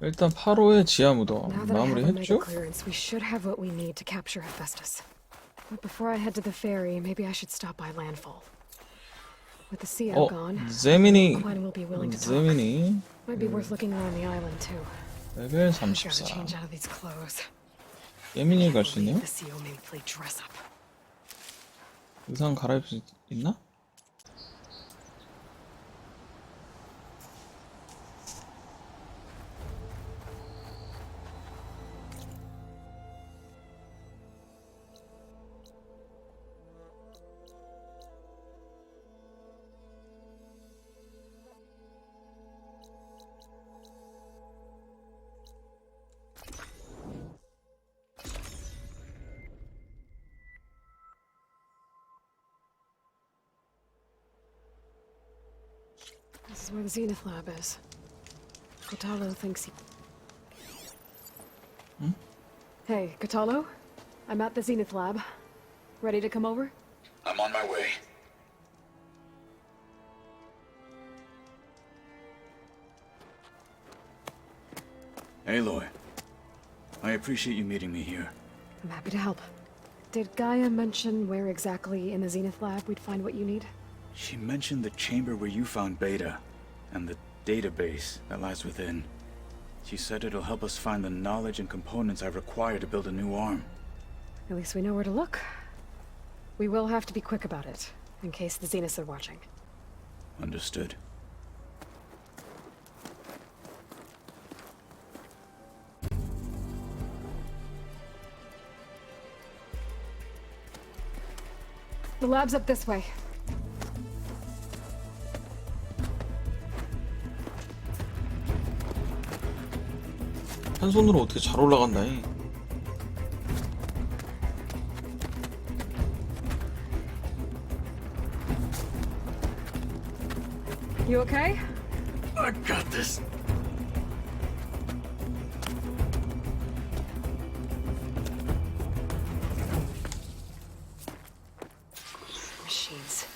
일단 8호의 지하 무덤 Now that I have a mega 마무리했죠? clearance, we should have what we need to capture Hephaestus. But before I head to the ferry, maybe I should stop by landfall. With the sea out gone, 제미니 Quinn will be willing to talk. 제미니 Might be worth looking around the island too. 레벨 I gotta 34 change out of these clothes. 예민이 갈 수 있네요? The CEO made me play dress up. 의상 갈아입을 수 있나? This is where the Zenith lab is. Kotalo thinks he... Hey, Kotalo? I'm at the Zenith lab. Ready to come over? I'm on my way. Aloy, I appreciate you meeting me here. I'm happy to help. Did Gaia mention where exactly in the Zenith lab we'd find what you need? She mentioned the chamber where you found Beta, and the database that lies within. She said it'll help us find the knowledge and components I require to build a new arm. At least we know where to look. We will have to be quick about it, in case the Zeniths are watching. Understood. The lab's up this way. 한 손으로 어떻게 잘 올라간다니. You okay? I got this. Machines.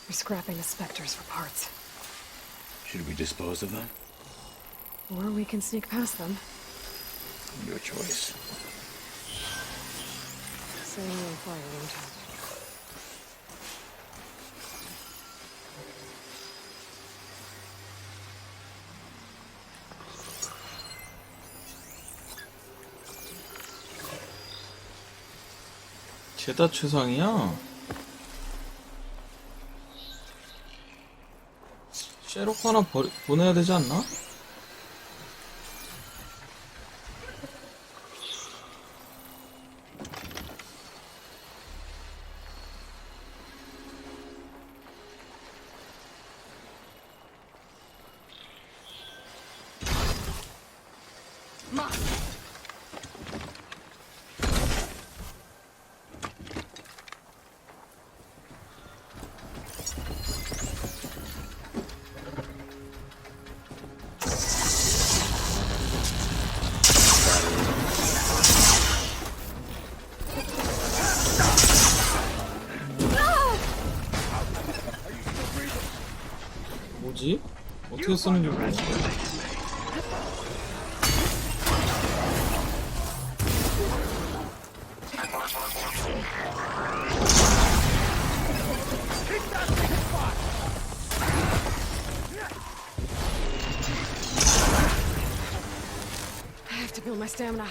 We're scrapping the specters for parts. Should we dispose of them? Or we can sneak past them. Your choice. Setting you on fire, won't I? 죄다 최상이야. 셰록 하나 보내야 되지 않나? 뭐지? 어떻게 쓰는지 모르겠어. I have to build my stamina.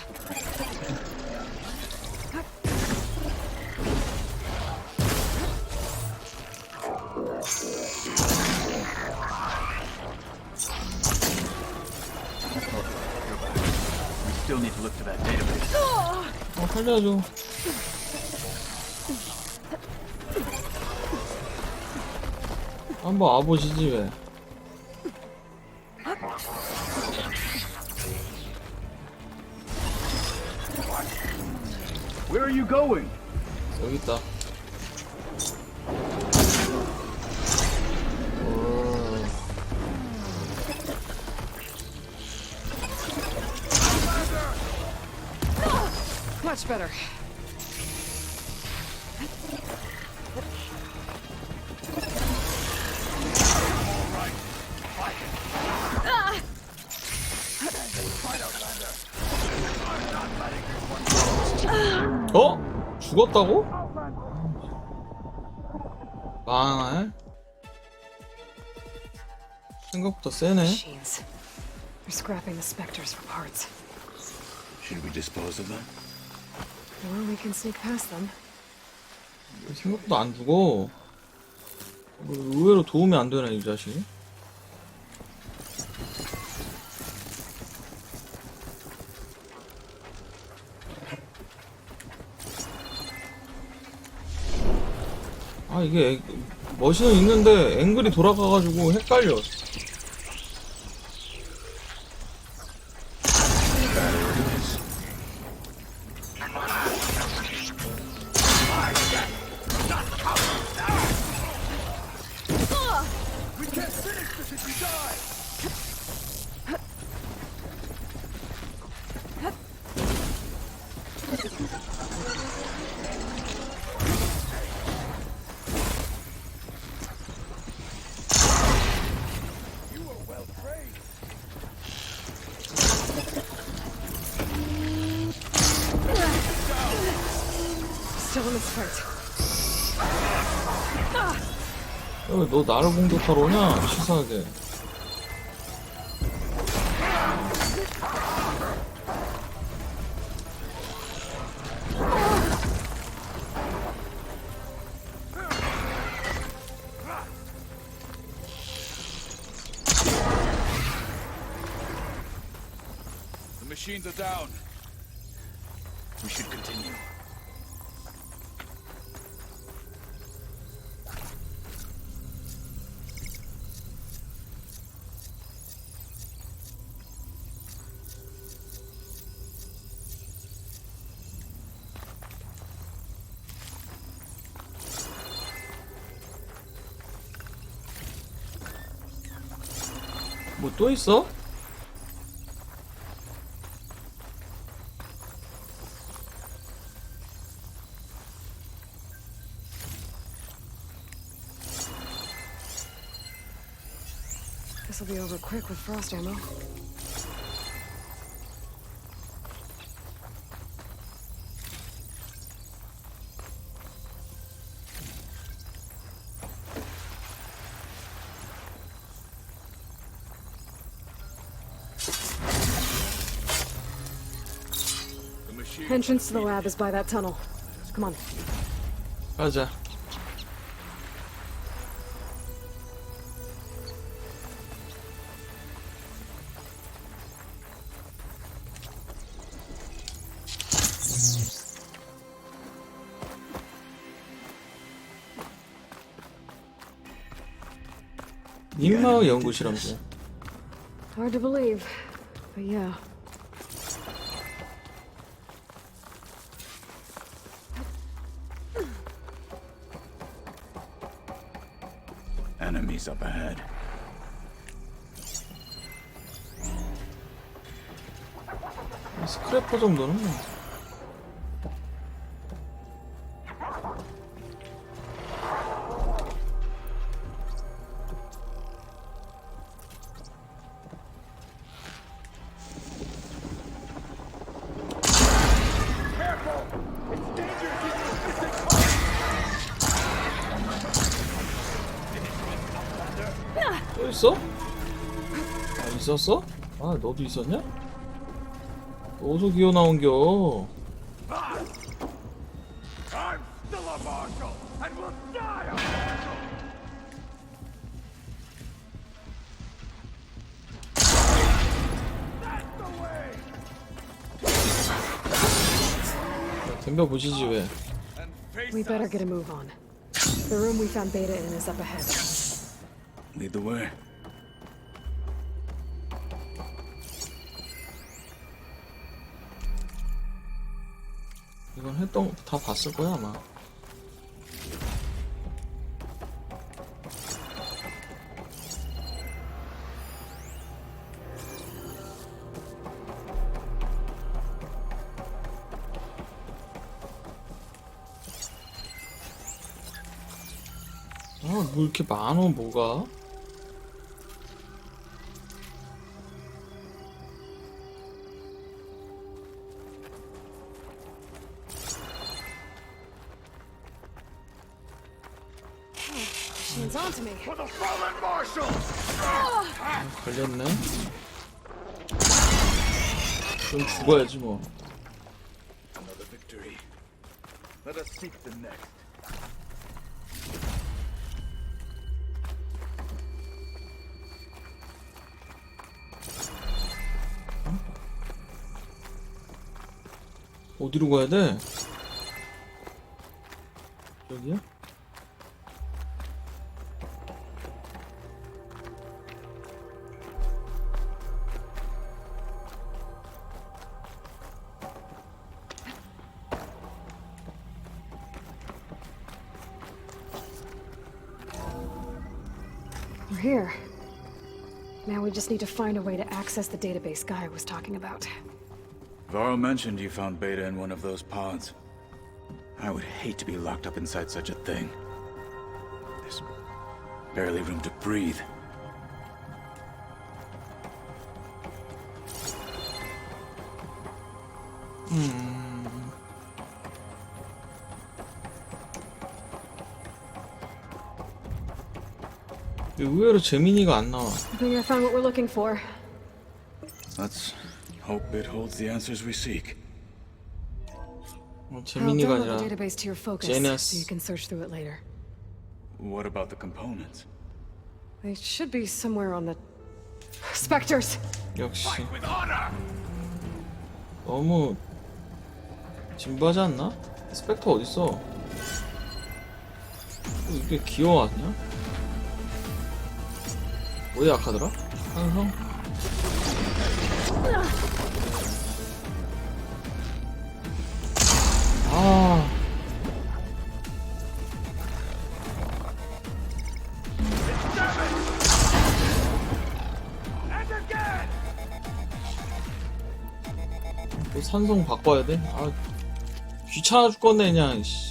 We still need to look to that database. 살려줘. 한번 와보시지 왜. Where are you going? 여기 있다. Much better. 어? 죽었다고? 망할? 생각보다 세네. Machines. They're scrapping the specters for parts. Should we dispose of them? Or we can sneak past them. 생각보다 안 죽어. 의외로 도움이 안 되네, 이 자식. 아, 이게 머신은 있는데 앵글이 돌아가가지고 헷갈려. Still in its fight. 야, 너 나를 공격하러 오냐? 치사하게. The machines are down. We should continue. 뭐 또 있어? This'll be over quick with frost ammo. Entrance to the lab is by that tunnel. Come on. 가자. 인마의 연구실험실. Hard to believe, but yeah. Enemies up ahead. 스크래퍼 정도는 뭐. 또 있어? 아, 있었어? 아, 너도 있었냐? 어디서 기어 나온겨? I'm still a marshal and will die a marshal. That's the way. 덤벼 보시지 왜? And face We better us. get a move on. The room we found Beta in is up ahead. Lead the way. 이건 했던 거 다 봤을 거야 아마. 아, 뭐 이렇게 많어 뭐가? Hands on to me. 걸렸네. 좀 죽어야지 뭐. Another victory. Let us seek the next. 어디로 가야 돼? 여기야? We're here. Now we just need to find a way to access the database Guy was talking about. Varl mentioned you found Beta in one of those pods. I would hate to be locked up inside such a thing. There's barely room to breathe. 의외로 재민이가 안 나와. I think I found what we're looking for. Let's hope it holds the answers we seek. I'll 재민이가 download 아니라 the database to your focus Janus. so you can search through it later. What about the components? They should be somewhere on the... Spectres! 역시 너무 진부하지 않나? 스펙터 어딨어? 이게 귀여워하냐? 어디 약하더라? 한성? 아. 또 산성 바꿔야 돼? 아, 귀찮아 죽겠네 그냥. 씨.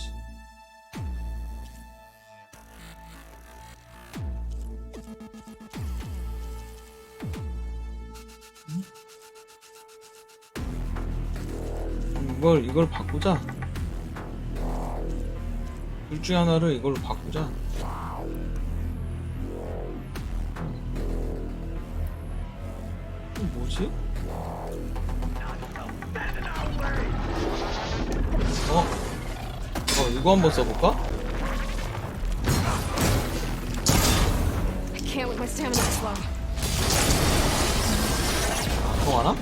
이걸 바꾸자. 둘 중에 하나를 이걸로 바꾸자. 이거 뭐지? 이거 한번 써볼까? I can't with my stamina this low. 통하나?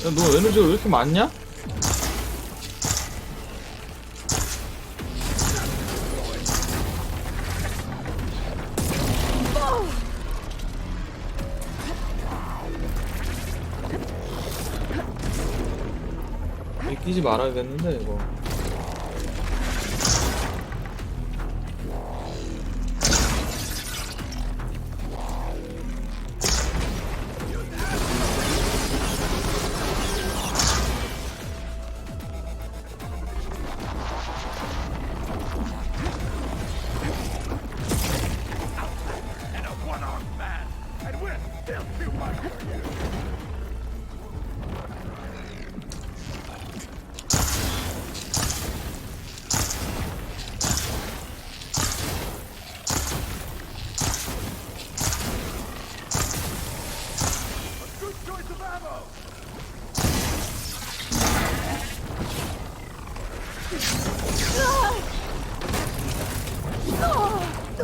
야, 너 에너지가 왜 이렇게 많냐? 끼지 말아야겠는데 이거.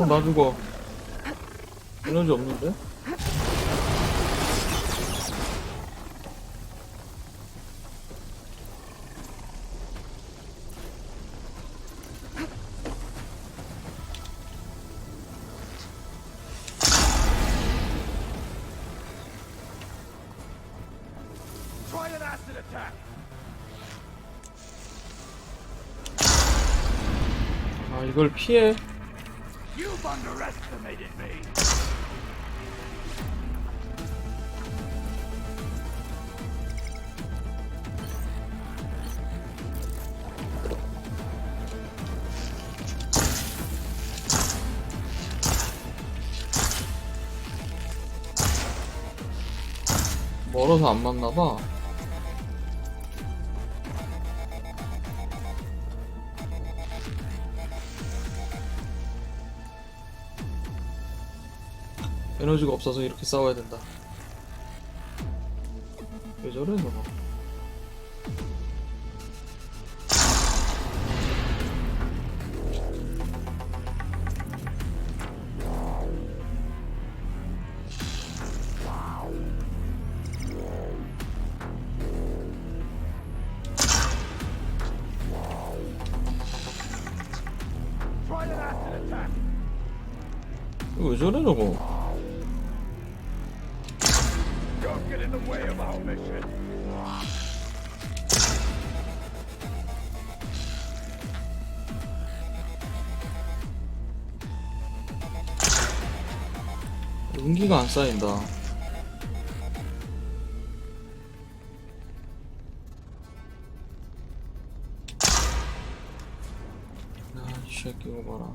나 죽어. 에너지 없는데? 아, 이걸 피해? You've underestimated me. 멀어서 안 맞나봐. 에너지가 없어서 이렇게 싸워야 된다. 왜 저래 너? 이거 왜 저래 저거? Don't get in the way of our mission. 용기가 안 쌓인다. 아, 이 새끼 이거 봐라.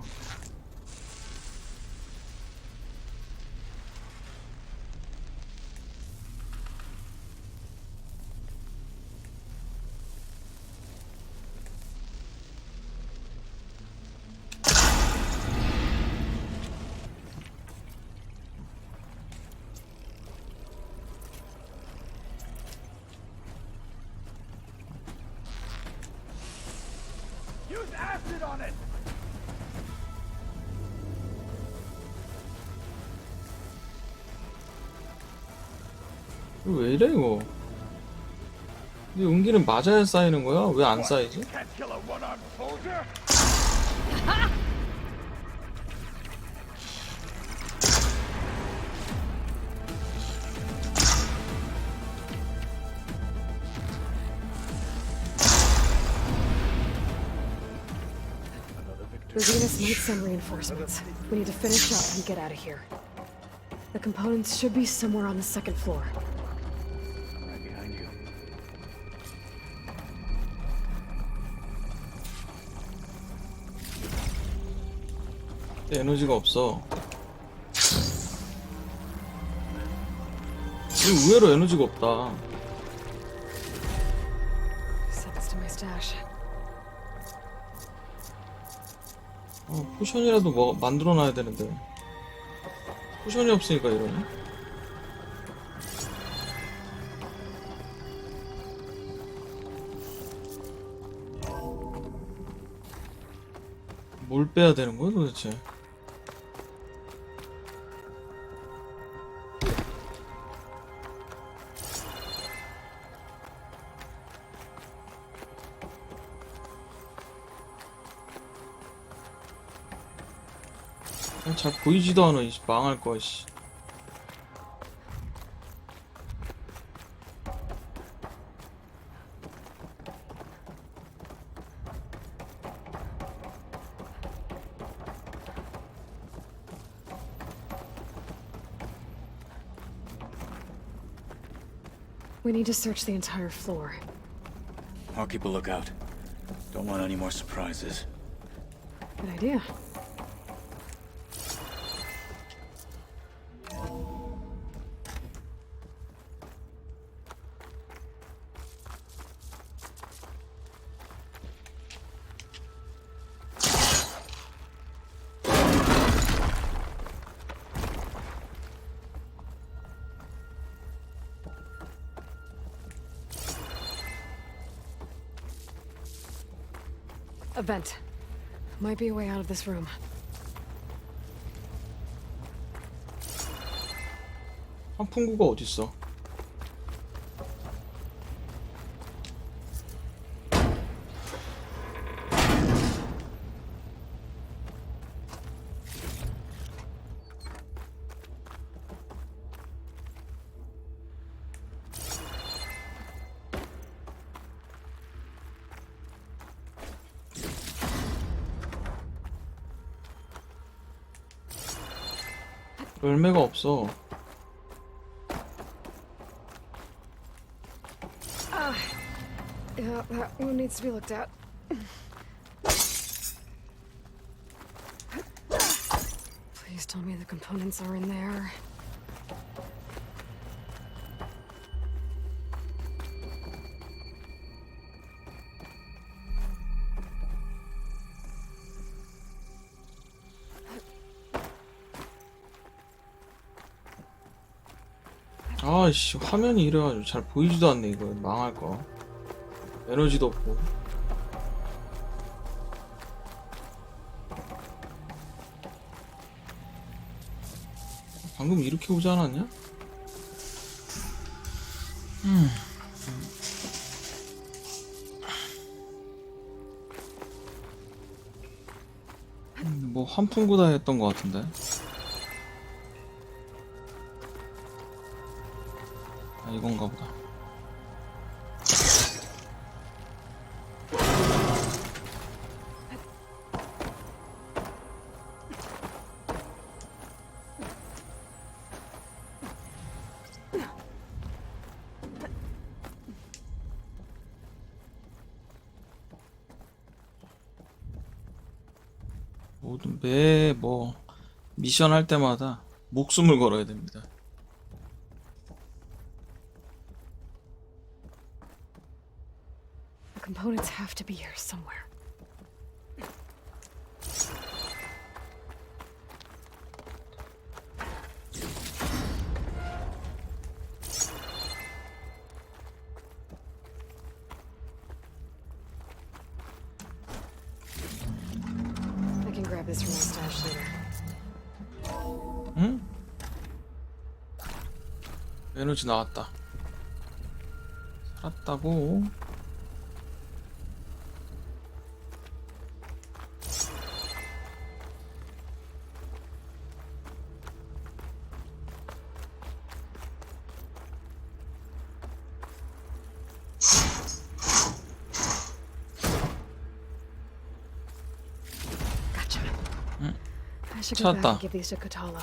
Use acid on it. 이거 왜 이래 이거? 이 용기는 맞아야 쌓이는 거야? 왜 안 쌓이지? Can't kill a one-armed soldier. Venus needs some reinforcements. We need to finish up and get out of here. The components should be somewhere on the second floor. Right behind you. 에너지가 없어. 이거 의외로 에너지가 없다. Set this to my stash. 포션이라도 뭐 만들어놔야 되는데 포션이 없으니까 이러네. 뭘 빼야 되는 거야 도대체? 잘 보이지도 않아. 이 망할 거야 씨. We need to search the entire floor. I'll keep a lookout. Don't want any more surprises. Good idea. A vent. Might be a way out of this room. 환풍구가 어딨어? 열매가 없어. Yeah, that one needs to be looked at. Please tell me the components are in there. 아이씨, 화면이 이래가지고 잘 보이지도 않네. 이거 망할 거. 에너지도 없고. 방금 이렇게 오지 않았냐? 뭐 환풍구다 했던 것 같은데. 아, 이건가 보다. 모든 매 뭐 미션 할 때마다 목숨을 걸어야 됩니다. The components have to be here somewhere. I can grab this from my stash later. 응? 에너지 나왔다. 살았다고. Gotcha. 응? I should go back 찾았다. and give these to Kotalo.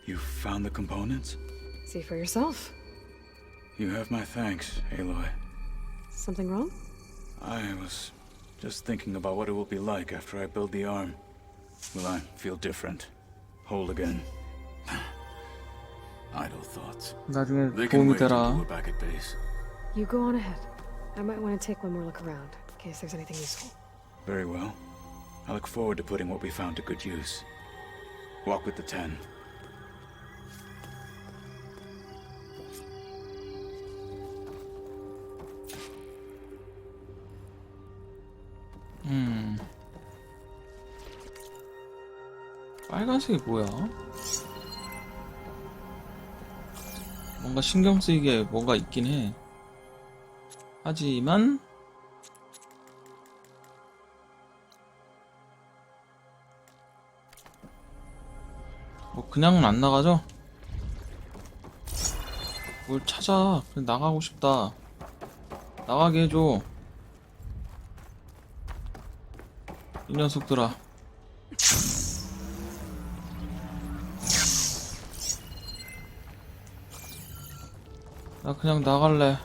You found the components? See for yourself. You have my thanks, Aloy. Something wrong? I was just thinking about what it will be like after I build the arm. Will I feel different? Whole again? Idle thoughts. 나중에 They can 도움이 wait until 되라. we're back at base. You go on ahead. I might want to take one more look around, in case there's anything useful. Very well. I look forward to putting what we found to good use. Walk with the 10. 빨간색이 뭐야? 뭔가 신경 쓰이게 뭐가 있긴 해. 하지만 뭐 그냥은 안 나가죠? 뭘 찾아. 그냥 나가고 싶다. 나가게 해줘. 이 녀석들아. 나 그냥 나갈래.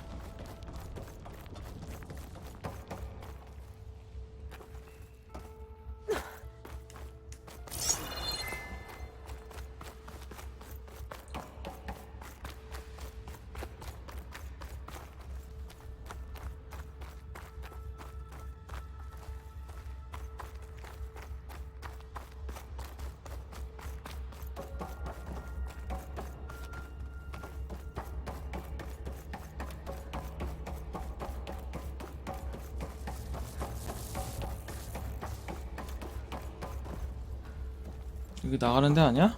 여기 나가는 데 아니야?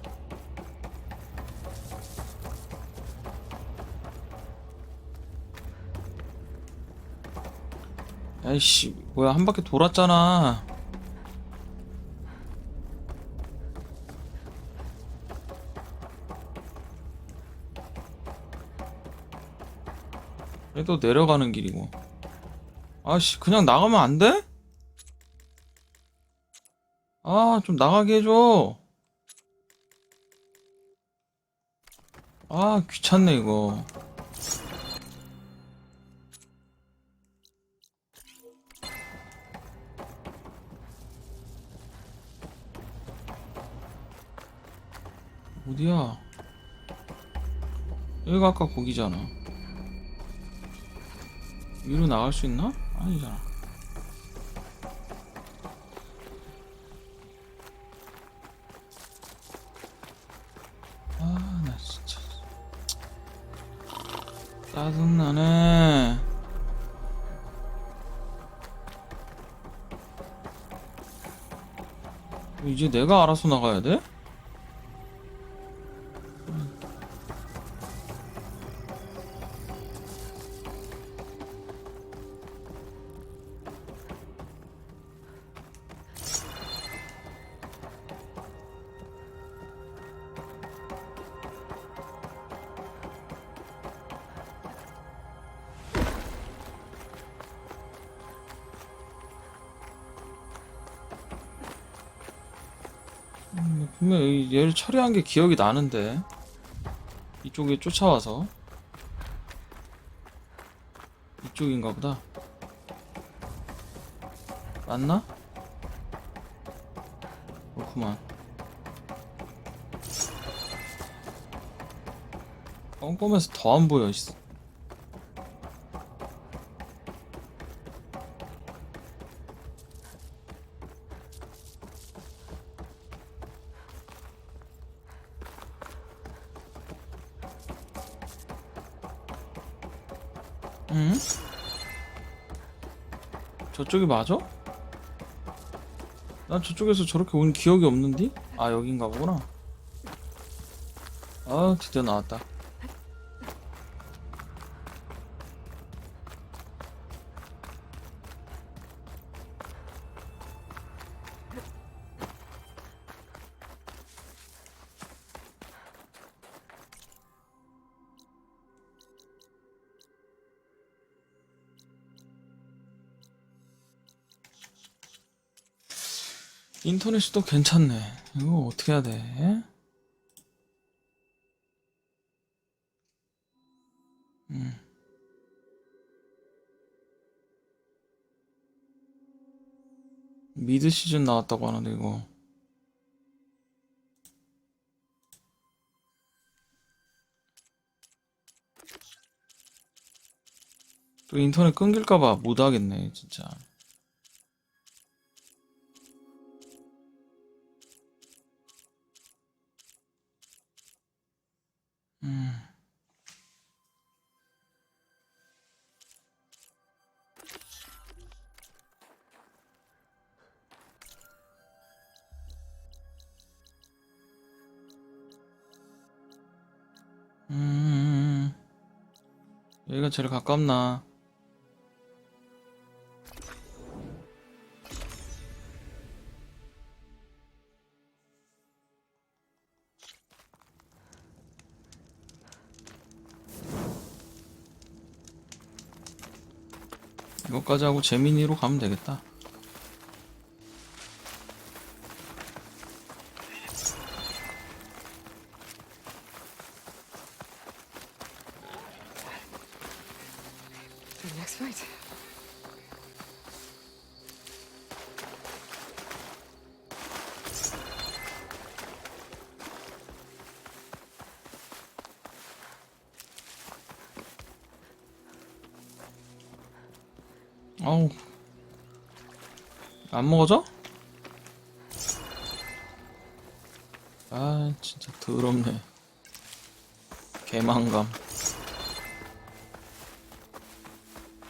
아이씨, 뭐야, 한 바퀴 돌았잖아. 그래도 내려가는 길이고. 아씨, 그냥 나가면 안 돼? 아, 좀 나가게 해줘. 아, 귀찮네, 이거. 어디야? 여기가 아까 거기잖아. 위로 나갈 수 있나? 아니잖아. 아, 나 진짜 짜증나네. 이제 내가 알아서 나가야 돼? 분명 얘를 처리한 게 기억이 나는데. 이쪽에 쫓아와서. 이쪽인가 보다. 맞나? 그렇구만. 껌껌해서 더 안 보여. 응? 저쪽이 맞아? 난 저쪽에서 저렇게 온 기억이 없는데? 아, 여긴가 보구나. 아, 드디어 나왔다. 인터넷이 또 괜찮네. 이거 어떻게 해야 돼? 미드 시즌 나왔다고 하는데 이거 또 인터넷 끊길까봐 못하겠네 진짜. 음. 여기가 제일 가깝나? 이것까지 하고 재민이로 가면 되겠다. For the next fight. 어우, 안 먹어져? 아, 진짜 더럽네. 개망감.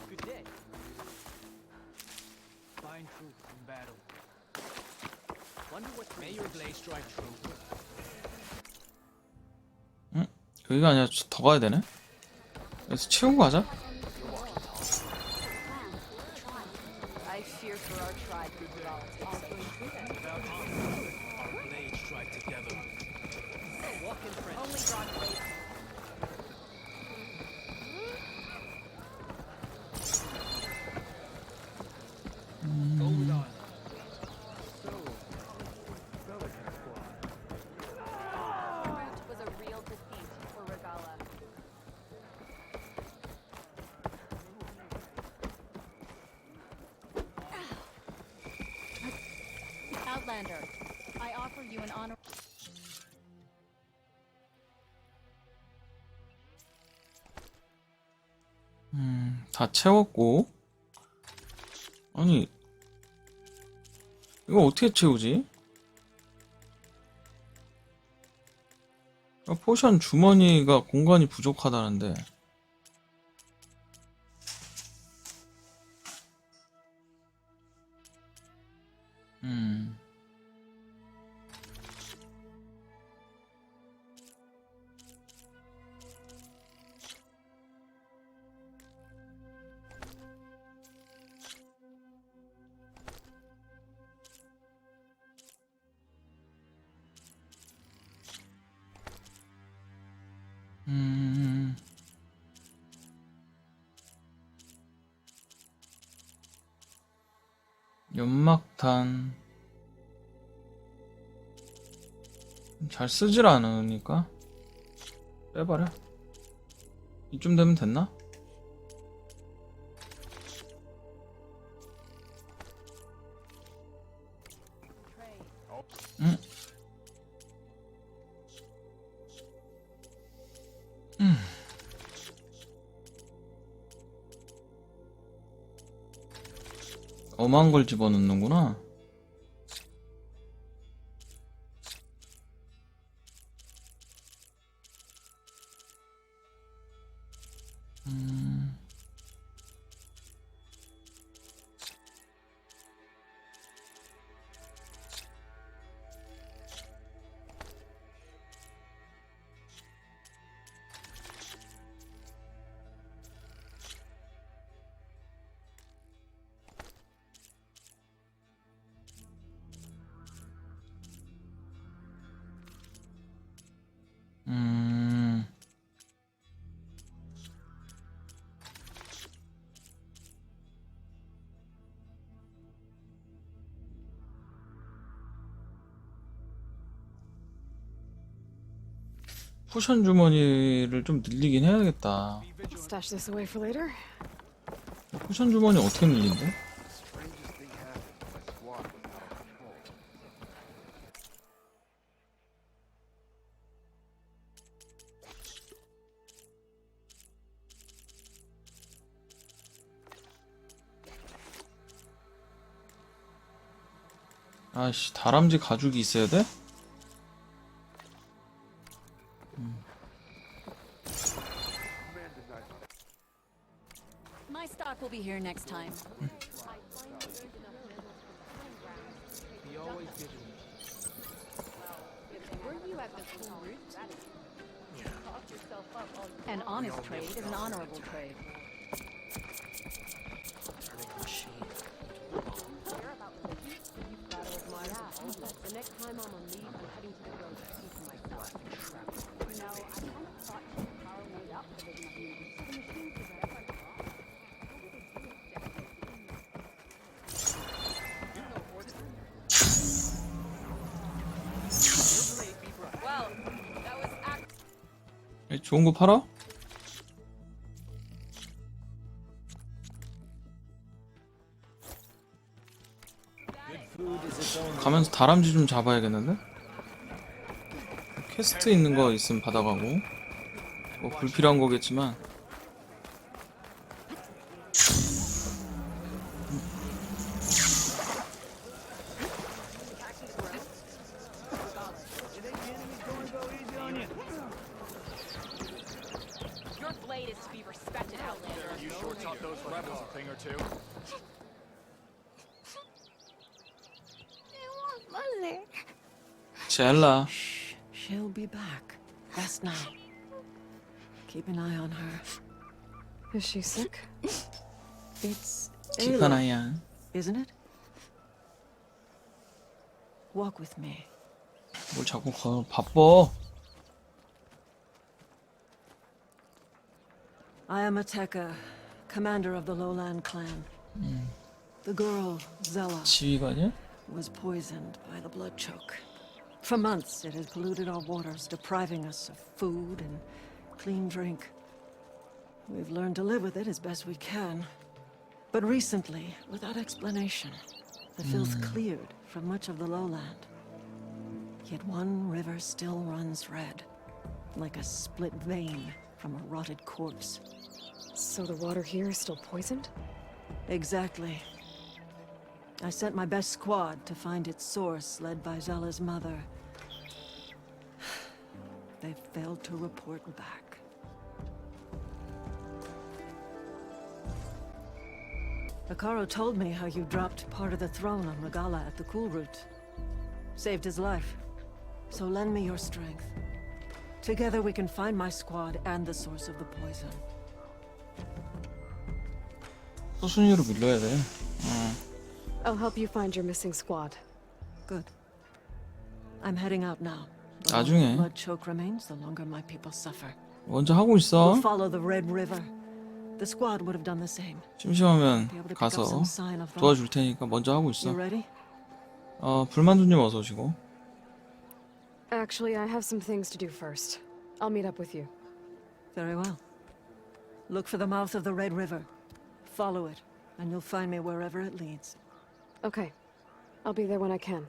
Good day. Find truth in battle. Wonder what may your blade strike true. 응? 여기가 아니라 더 가야 되네? 여기서 채우고 가자. I fear for our tribe with Blades strike together. Walk in friend. only broad blades. Go with honor. Root was a real defeat for Regala. Outlander, I offer you an honor. 다 채웠고. 아니, 이거 어떻게 채우지? 포션 주머니가 공간이 부족하다는데. 연막탄 잘 쓰질 않으니까 빼버려. 이쯤 되면 됐나? 응? 엄한 걸 집어넣는구나. 포션 주머니를 좀 늘리긴 해야겠다. Stash this away for later. 포션 주머니 어떻게 늘린대? 아이씨, 다람쥐 가죽이 있어야 돼? My stock will be here next time. He always gives me. Were you at the full root? An honest trade is an honorable trade. The next time I'm on leave, I'm heading to the road to see for myself. Now, I kind of thought you would power me up for the Well, that was 좋은 거 팔아? 가면서 다람쥐 좀 잡아야겠는데? 퀘스트 있는 거 있으면 받아가고. 뭐 불필요한 거겠지만. your blade is to be respected, Outlander. You sure taught those rebels a thing or two. I want money. 젤라. Shh, she'll be back. Rest now. Keep an eye on her. Is she sick? It's 딥한 Ayla, 아이야. isn't it? Walk with me. 뭘 자꾸 바빠. I am Ateka, commander of the Lowland clan. The girl, Zella, 지휘관이야? was poisoned by the blood choke. For months, it has polluted our waters, depriving us of food and clean drink. We've learned to live with it as best we can. But recently, without explanation, the filth cleared from much of the lowland. Yet one river still runs red, like a split vein from a rotted corpse. So the water here is still poisoned? Exactly. I sent my best squad to find its source, led by Zella's mother. They failed to report back. Akaro told me how you dropped part of the throne on Regala at the Cool Route. Saved his life. So lend me your strength. Together we can find my squad and the source of the poison. 수순위로 밀려야 돼. I'll help you find your missing squad. Good. I'm heading out now. The 나중에. longer blood choke remains, the longer my people suffer. 먼저 하고 있어. We'll follow the Red River. The squad would have done the same. 심심하면 Be able to pick up 가서 some sign of 도와줄 테니까 먼저 하고 있어. You ready? 불만두님 어서 오시고. Actually, I have some things to do first. I'll meet up with you. Very well. Look for the mouth of the Red River. Follow it, and you'll find me wherever it leads. Okay. I'll be there when I can.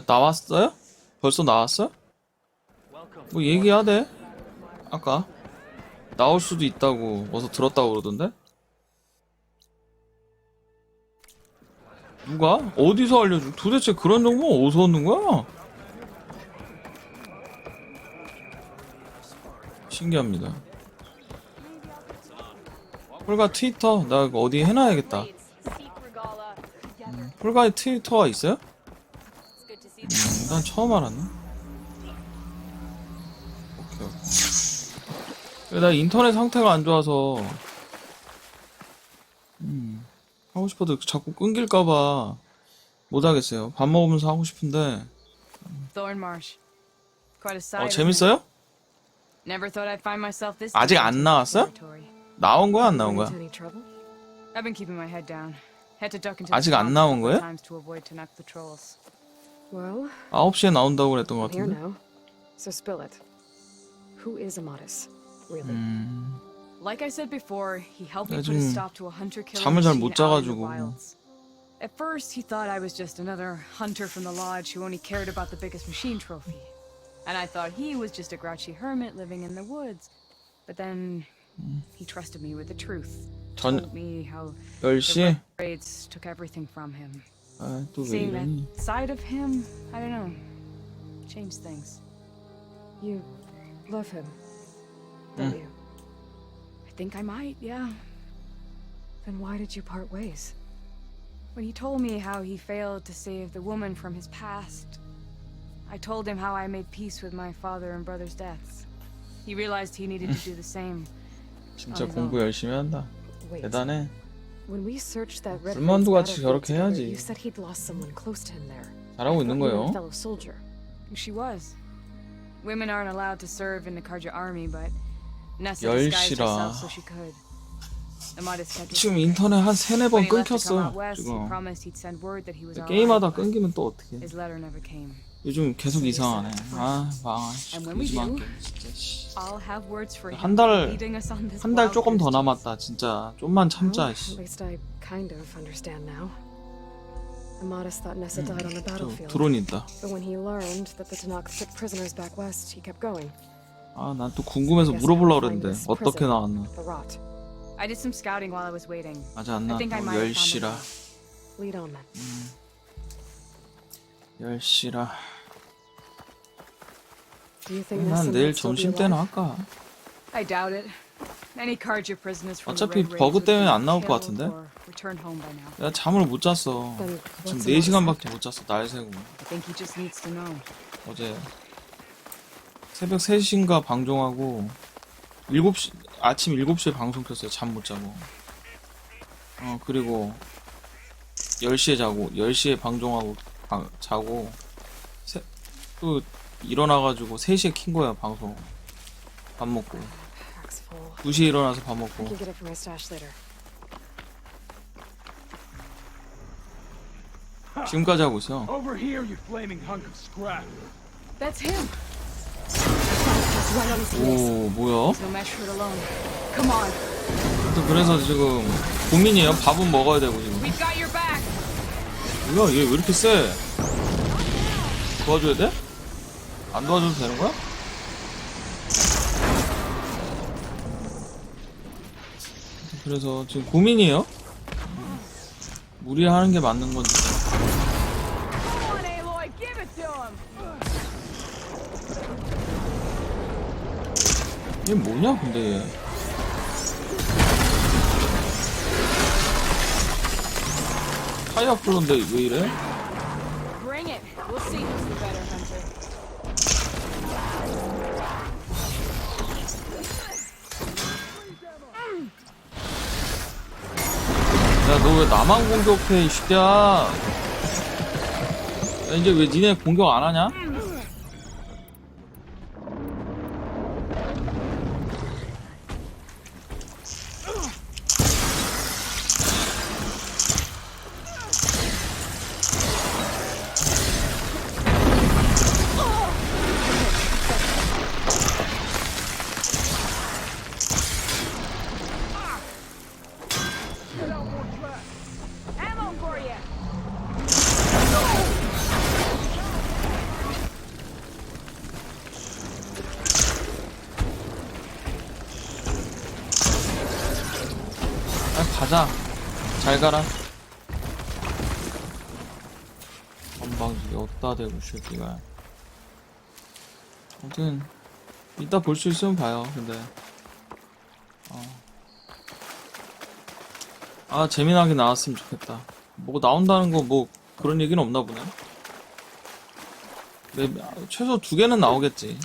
나왔어요? 벌써 나왔어? 뭐 얘기하대? 아까 나올 수도 있다고 어서 들었다고 그러던데? 누가? 어디서 알려줘? 도대체 그런 정보는 어디서 얻는 거야? 신기합니다. 폴가 트위터 나 이거 어디 해놔야겠다. 폴가의 트위터가 있어요? 난 처음 알았네. 오케이. 나 인터넷 상태가 안 좋아서 하고 싶어도 자꾸 끊길까봐 못하겠어요. 밥 먹으면서 하고 싶은데. Thornmarsh. Quite a sight. 재밌어요? Never thought I'd find myself this 아직 deep 안 into 나왔어요? territory. 나온 거야 안 나온 Run 거야? into any trouble? I've been keeping my head down. Had to duck into 아직 the 안 swamp a 나온 couple 거예요? times to avoid Tanakh patrols. Well, 9시에 나온다고 그랬던 것 I'm here 같은데. now. So spill it. Who is Amatis? Really? Like I said before, he helped me 나 put a 지금 stop to a hunter-killer 잠을 잘 machine 못 out in the 자가지고. wilds. At first, he thought I was just another hunter from the lodge who only cared about the biggest machine trophy. And I thought he was just a grouchy hermit living in the woods. But then he trusted me with the truth. Told me how the 10시? raids took everything from him. 또 왜 Seeing 이러니? that side of him, I don't know, changed things. You love him, don't you? I think I might, yeah. Then why did you part ways? When he told me how he failed to save the woman from his past, I told him how I made peace with my father and brother's deaths. He realized he needed to do the same. 진짜 공부 열심히 한다. Wait. 대단해. When we searched that red 불만두 Prince 같이 battlefield 저렇게 together, 해야지. you said he'd lost someone close to him there. 잘하고 I 있는 thought you were 거예요. a fellow soldier. She was. Women aren't allowed to serve in the Karja army, but Nessa disguised 10시라. herself so she could. Amatis kept his 지금 secret. 인터넷 한 3-4번 When he left to come 끊겼어. out west, he 지금. promised he'd send word that he was 게임하다 alright, but 끊기면 또 어떡해. his letter never came. 요즘 계속 이상하네. 망아. And when we 요즘 do, 게임 진짜. 씨. I'll have words for him 한 달, leading us on this 한 달 wild 조금 더 goose chase. 남았다. 진짜 좀만 참자. Well, 씨. at least I kind of understand now. Amatis thought Nessa died on the battlefield. 드론이다. But when he learned that the Tanakh took prisoners back west, he kept going. 난 또 궁금해서 물어보려고 그랬는데 어떻게 나왔나. The rot. I did some scouting while I was waiting. 아직 안 I think I 나왔다고. might have found 10시라. the Lead on then. 10시라. Do you think Nessa 난 might 내일 still be 점심 때나 alive? 할까? I doubt it. Any Karja prisoners from 어차피 the Red 버그 Raids would 때문에 be 안 나올 것 killed 같은데? or returned home by now. 내가 잠을 못 잤어. Then 지금 what's 4시간밖에 못 잤어. 날 새고. I think he just needs to know. 어제 새벽 3시인가 방송하고 7시 아침 7시에 방송 켰어요. 잠 못 자고. 그리고 10시에 자고 10시에 방송하고 자고 또 일어나가지고 3시에 킨 거야 방송. 밥 먹고 Pack's full. 2시에 일어나서 밥 I 먹고. can get it from my stash later. 지금까지 하고 있어. Over here, you flaming hunk of scrap. That's him. Right on his heels. 오 뭐야? No match for it alone. Come on. 아무튼 그래서 지금 고민이에요. 밥은 먹어야 되고 지금. We've got your back. 뭐야 얘 왜 이렇게 세? 도와줘야 돼? 안 도와줘도 되는 거야? 그래서 지금 고민이에요. 무리하는 게 맞는 건지. Come on, Aloy, give it to him. 얘 뭐냐 근데 얘. 타이어 플로인데 왜 이래? Bring it. We'll see who's the better hunter. 야 너 왜 나만 공격해 이 새끼야. 야 이제 왜 니네 공격 안 하냐? Ammo for you. 아 가자. 잘 가라. 건방지게 어디다 대고 새끼가. 아무튼 이따 볼 수 있으면 봐요. 근데 재미나게 나왔으면 좋겠다. 뭐 나온다는 거 뭐 그런 얘기는 없나 보네. 최소 2개는 나오겠지.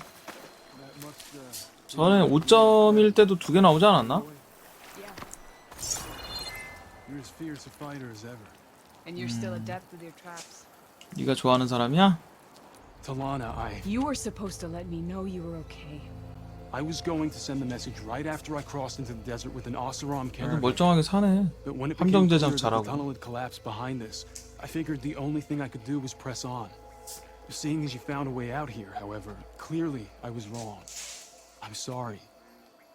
전에 5점일 때도 2개 나오지 않았나? You're as fierce a fighter as ever. And you're still adept with your traps. 네가 좋아하는 사람이야? Talana, You were supposed to let me know you were okay. I was going to send the message right after I crossed into the desert with an Oseram 나도 caravan. 멀쩡하게 사네. But when it became clear 함정제장 that the 잘하고. tunnel had collapsed behind this, I figured the only thing I could do was press on. Seeing as you found a way out here, however, clearly I was wrong. I'm sorry.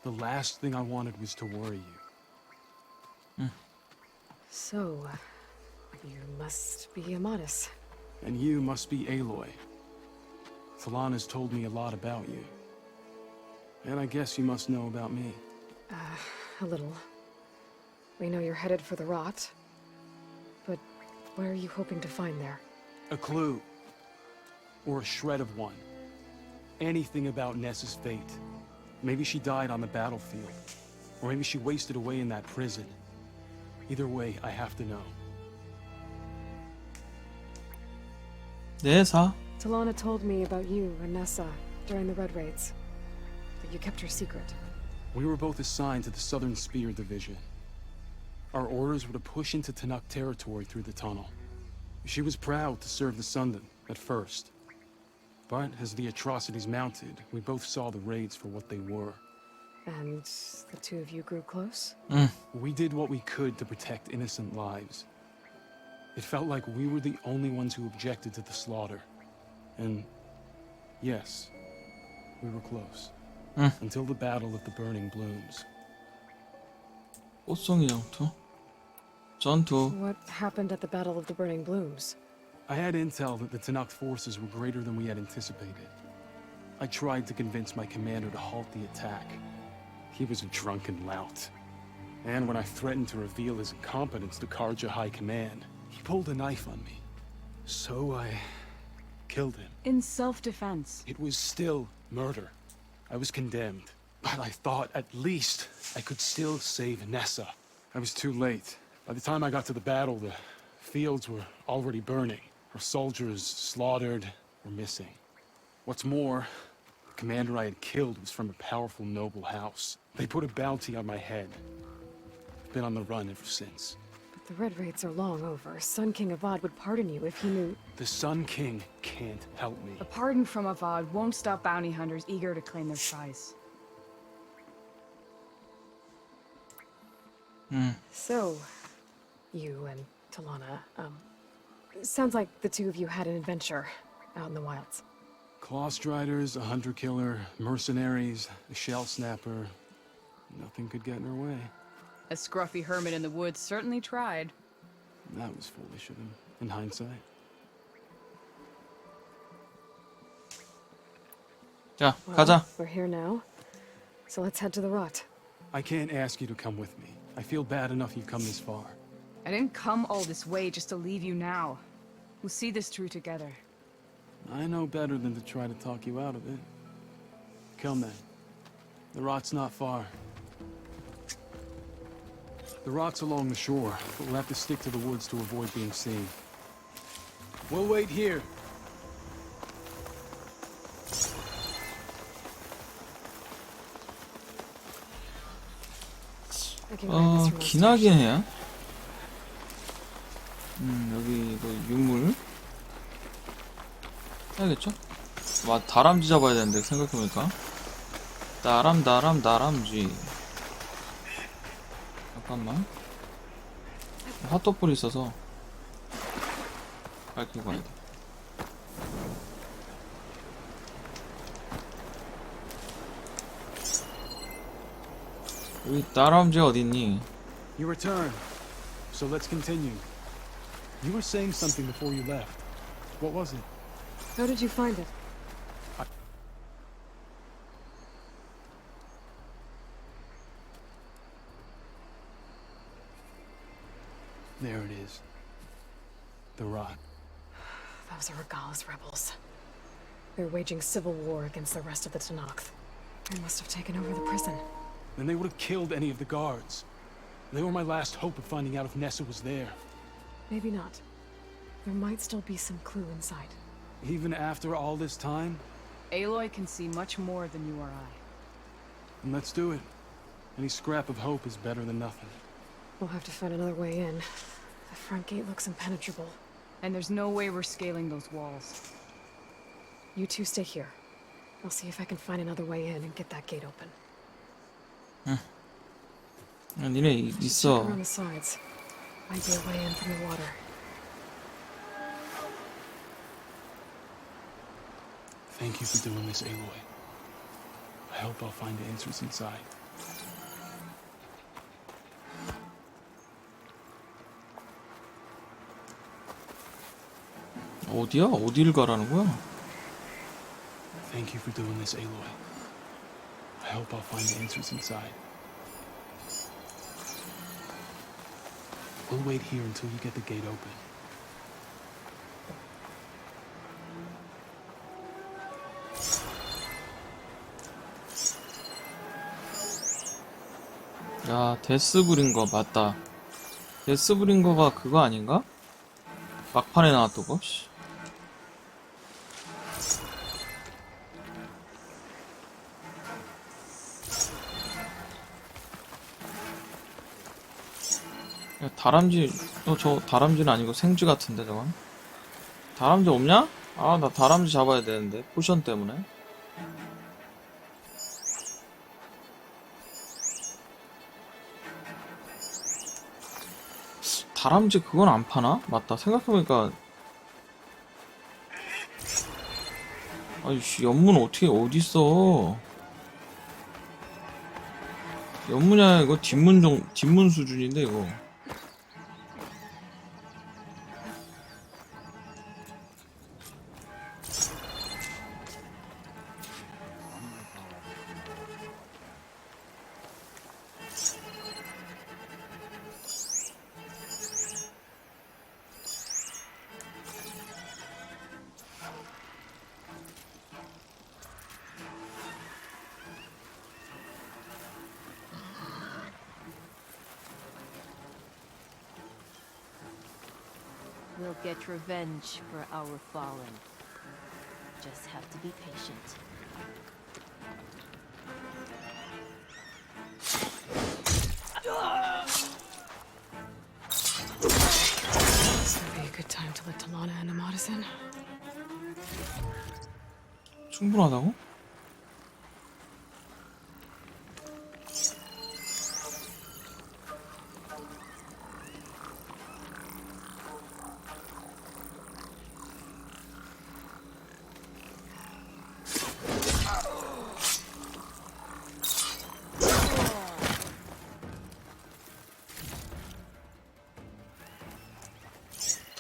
The last thing I wanted was to worry you. So, you must be Amatis. And you must be Aloy. Talana's told me a lot about you. And I guess you must know about me. A little. We know you're headed for the rot. But what are you hoping to find there? A clue. Or a shred of one. Anything about Ness's fate. Maybe she died on the battlefield. Or maybe she wasted away in that prison. Either way, I have to know. 네, 사. Talana told me about you and Nessa during the Red Raids. But you kept her secret. We were both assigned to the Southern Spear Division. Our orders were to push into Tanuk territory through the tunnel. She was proud to serve the Sundan at first. But as the atrocities mounted, we both saw the raids for what they were. And the two of you grew close? We did what we could to protect innocent lives. It felt like we were the only ones who objected to the slaughter. And yes, we were close. Until the Battle of the Burning Blooms. 꽃송이 전투. 전투. What happened at the Battle of the Burning Blooms? I had intel that the Tanakh forces were greater than we had anticipated. I tried to convince my commander to halt the attack. He was a drunken lout. And when I threatened to reveal his incompetence to Karja High Command, he pulled a knife on me. So I killed him. In self-defense. It was still murder. I was condemned. But I thought at least I could still save Nessa. I was too late. By the time I got to the battle, the fields were already burning. Our soldiers slaughtered or missing. What's more, the commander I had killed was from a powerful noble house. They put a bounty on my head. I've been on the run ever since. But the Red Raids are long over. Sun King Avad would pardon you if he knew... The Sun King can't help me. A pardon from Avad won't stop bounty hunters eager to claim their prize. So, you and Talana, sounds like the two of you had an adventure out in the wilds. Clawstriders, a hunter-killer, mercenaries, a shell snapper. Nothing could get in her way. A scruffy hermit in the woods certainly tried. That was foolish of him, in hindsight. 자, Well, 가자. we're here now, so let's head to the rot. I can't ask you to come with me. I feel bad enough you've come this far. I didn't come all this way just to leave you now. We'll see this through together. I know better than to try to talk you out of it. Come then. The rot's not far. The rot's along the shore, but we'll have to stick to the woods to avoid being seen. We'll wait here. I can grab this from 기나긴 해요. 여기 이거 유물 해야겠죠? 와, 다람쥐 잡아야 되는데 생각해보니까 다람쥐. 잠깐만. 핫도풀이 있어서 밝히고 가야 돼. 여기 다람쥐 어딨니? You return. So let's continue. You were saying something before you left. What was it? How did you find it? There it is. The rot. Those are Regala's rebels. They're waging civil war against the rest of the Tenakth. They must have taken over the prison. Then they would have killed any of the guards. They were my last hope of finding out if Nessa was there. Maybe not. There might still be some clue inside. Even after all this time? Aloy can see much more than you or I. Then let's do it. Any scrap of hope is better than nothing. We'll have to find another way in. The front gate looks impenetrable. And there's no way we're scaling those walls. You two stay here. I'll see if I can find another way in and get that gate open. 니네 Check 있어. around the sides. Might be a way in from the water. Thank you for doing this, Aloy. I hope I'll find the answers inside. 어디야? 어디를 가라는 거야? Thank you for doing this, Aloy. I hope I'll find the answers inside. We'll wait here until you get the gate open. 야, 데스브린 거 맞다. 데스브린 거가 그거 아닌가? 막판에 나왔던 거? 씨. 야, 다람쥐, 저 다람쥐는 아니고 생쥐 같은데, 저건? 다람쥐 없냐? 아, 나 다람쥐 잡아야 되는데, 포션 때문에. 다람쥐 그건 안 파나? 맞다. 생각해보니까. 아이씨, 연문 어떻게, 어딨어. 연문이야, 이거 뒷문 수준인데, 이거. We'll get revenge for our fallen. Just have to be patient. This would be a good time to let Talana and Amadas in. 충분하다고?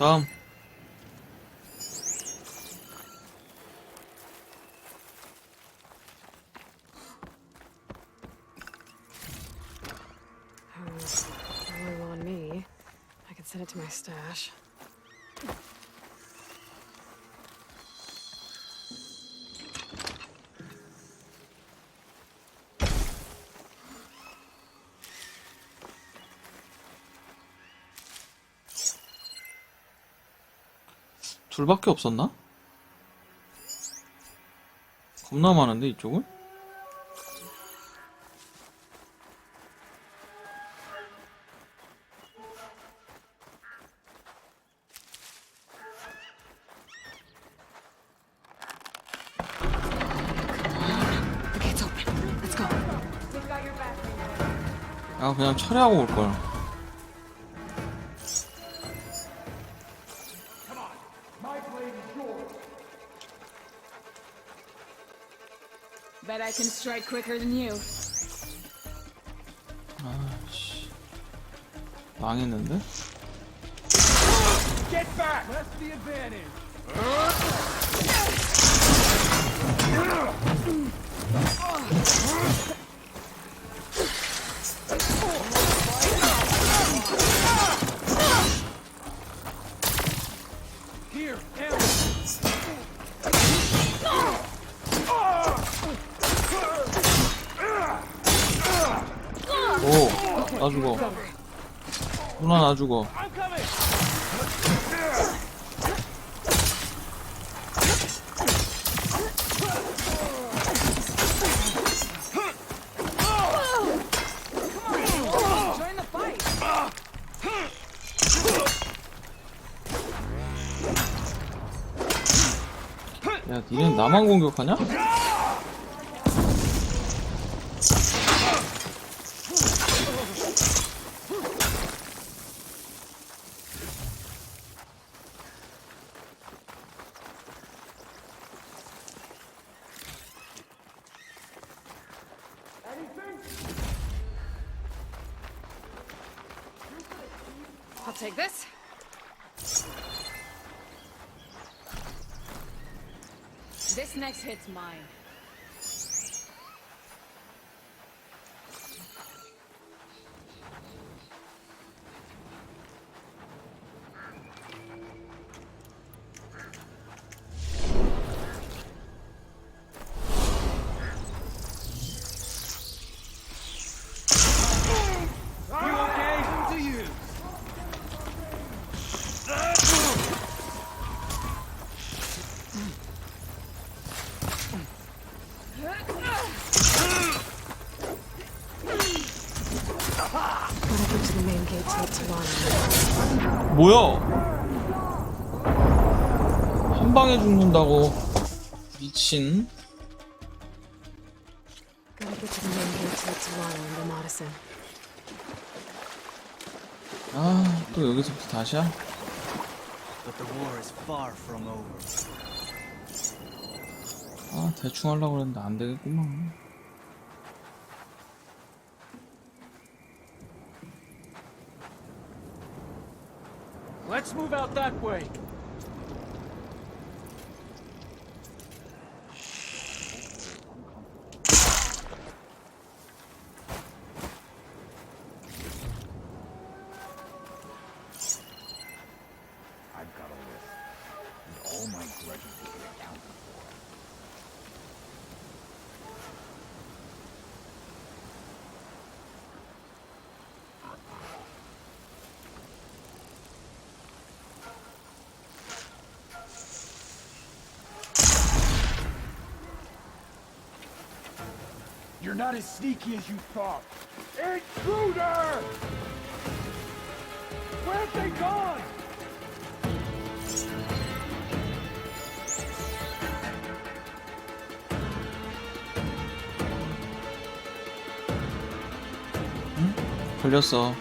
다음. Only on me. I can send it to my stash. 둘밖에 없었나? 겁나 많은데 이쪽은? The gate's open. Let's go. 아 그냥 처리하고 올걸. Bet I can strike quicker than you. 아씨 망했는데? Get back! That's the advantage. Here, Emma. 오, 나 죽어. 누나 나 죽어. I'm coming. Join the fight. 야, 니네 나만 공격하냐? I'll take this. This next hit's mine. You okay? To you. Gotta get to the main gate to let Talana in. 뭐야? 한 방에 죽는다고. 미친. Gotta get to the main gate to let Talana and Amadas in. 아, 또 여기서부터 다시야? But the war is far from over. 아, 대충 하려고 그랬는데 안 되겠구만. Let's move out that way. I've got a list, and all my grudges will be accounted for. not as sneaky as you thought. Intruder! Where have they gone? 걸렸어.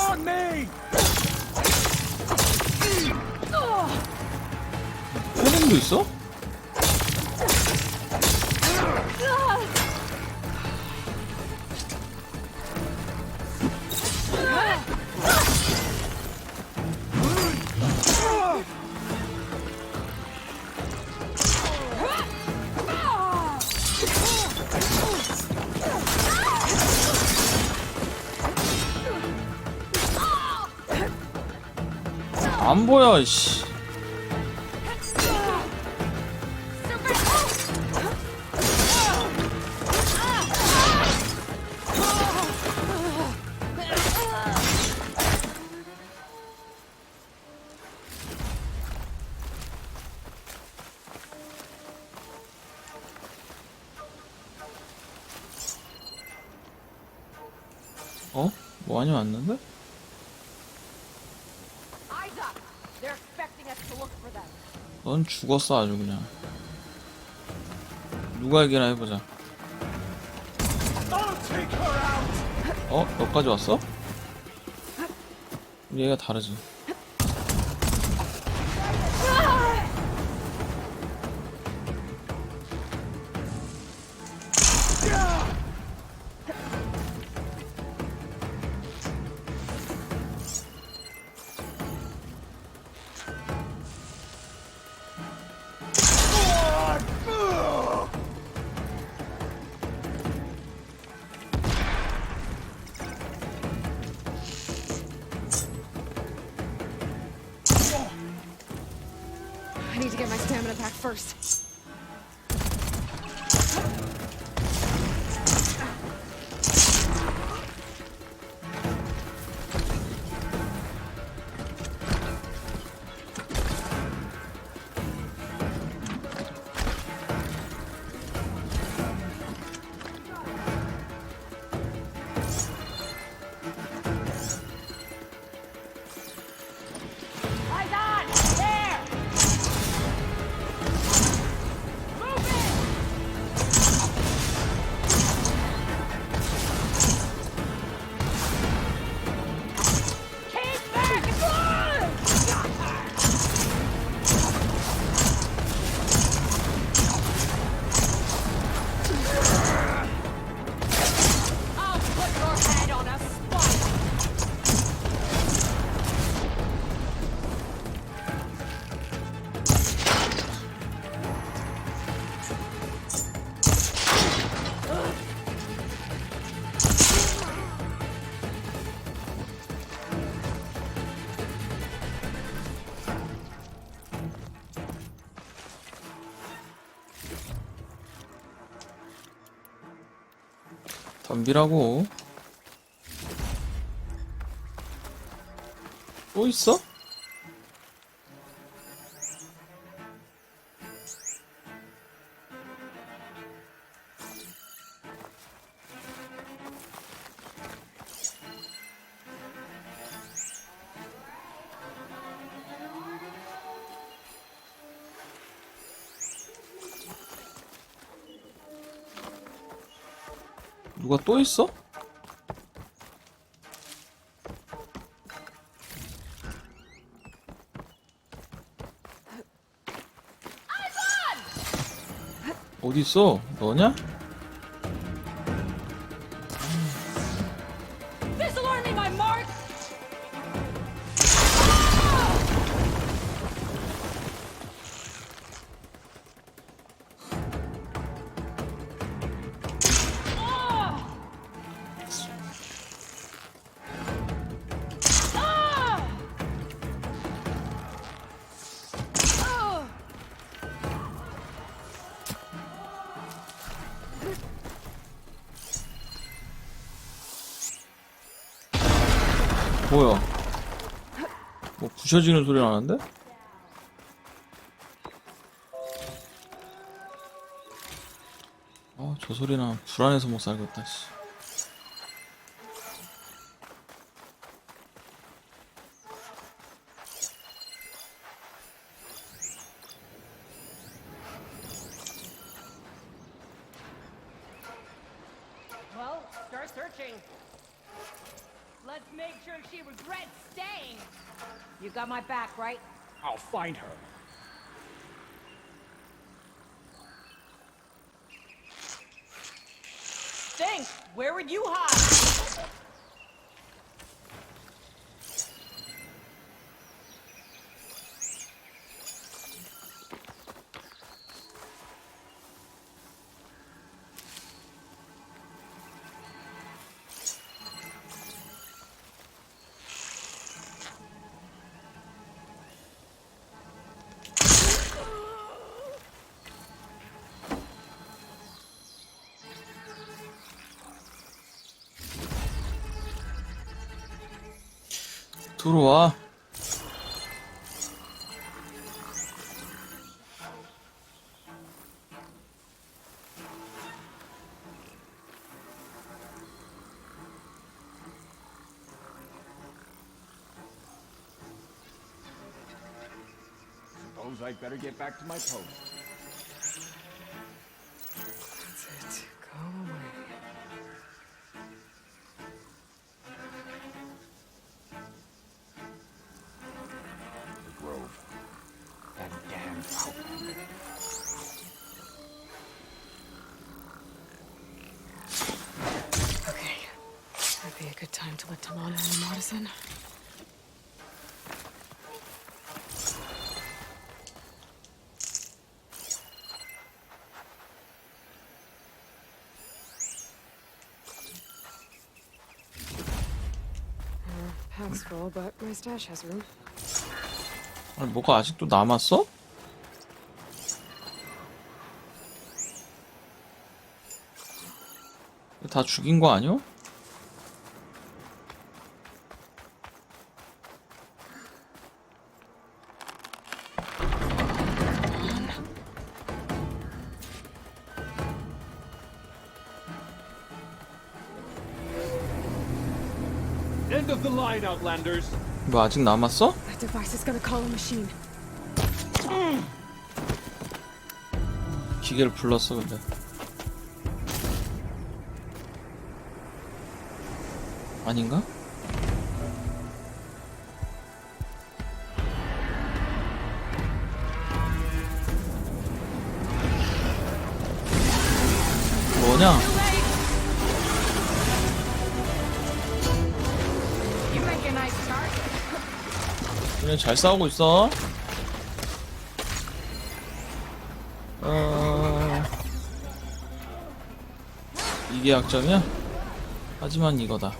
On me! 패딩도 있어? 안 보여, 씨. 어? 뭐하니 왔는데? 넌 죽었어 아주 그냥. 누가 이기나 해보자. 어? 너까지 왔어? 얘가 다르지. I need to get my stamina back first. 덤비라고. 또 있어? 누가 또 있어? 어디 있어? 너냐? 뭐야? 뭐 부셔지는 소리 나는데? 아, 저 소리나 불안해서 못 살겠다, 씨. Well, start searching. Let's make sure she regrets staying. You got my back, right? I'll find her. Think! Where would you hide? 들어와. Suppose I'd better get back to my post. That's it. Go away. The grove. That damned outlander. Okay. That'd be a good time to let Talana and Armadas in. Pack's full, but my stash has room. 아니, 뭐가 아직도 남았어? 다 죽인 거 아니야? End of the line, Outlanders. 뭐 아직 남았어? That device is gonna call a machine. 기계를 불렀어 근데. 아닌가? 뭐냐? You make a nice start. 그냥 잘 싸우고 있어. 이게 약점이야? 하지만 이거다.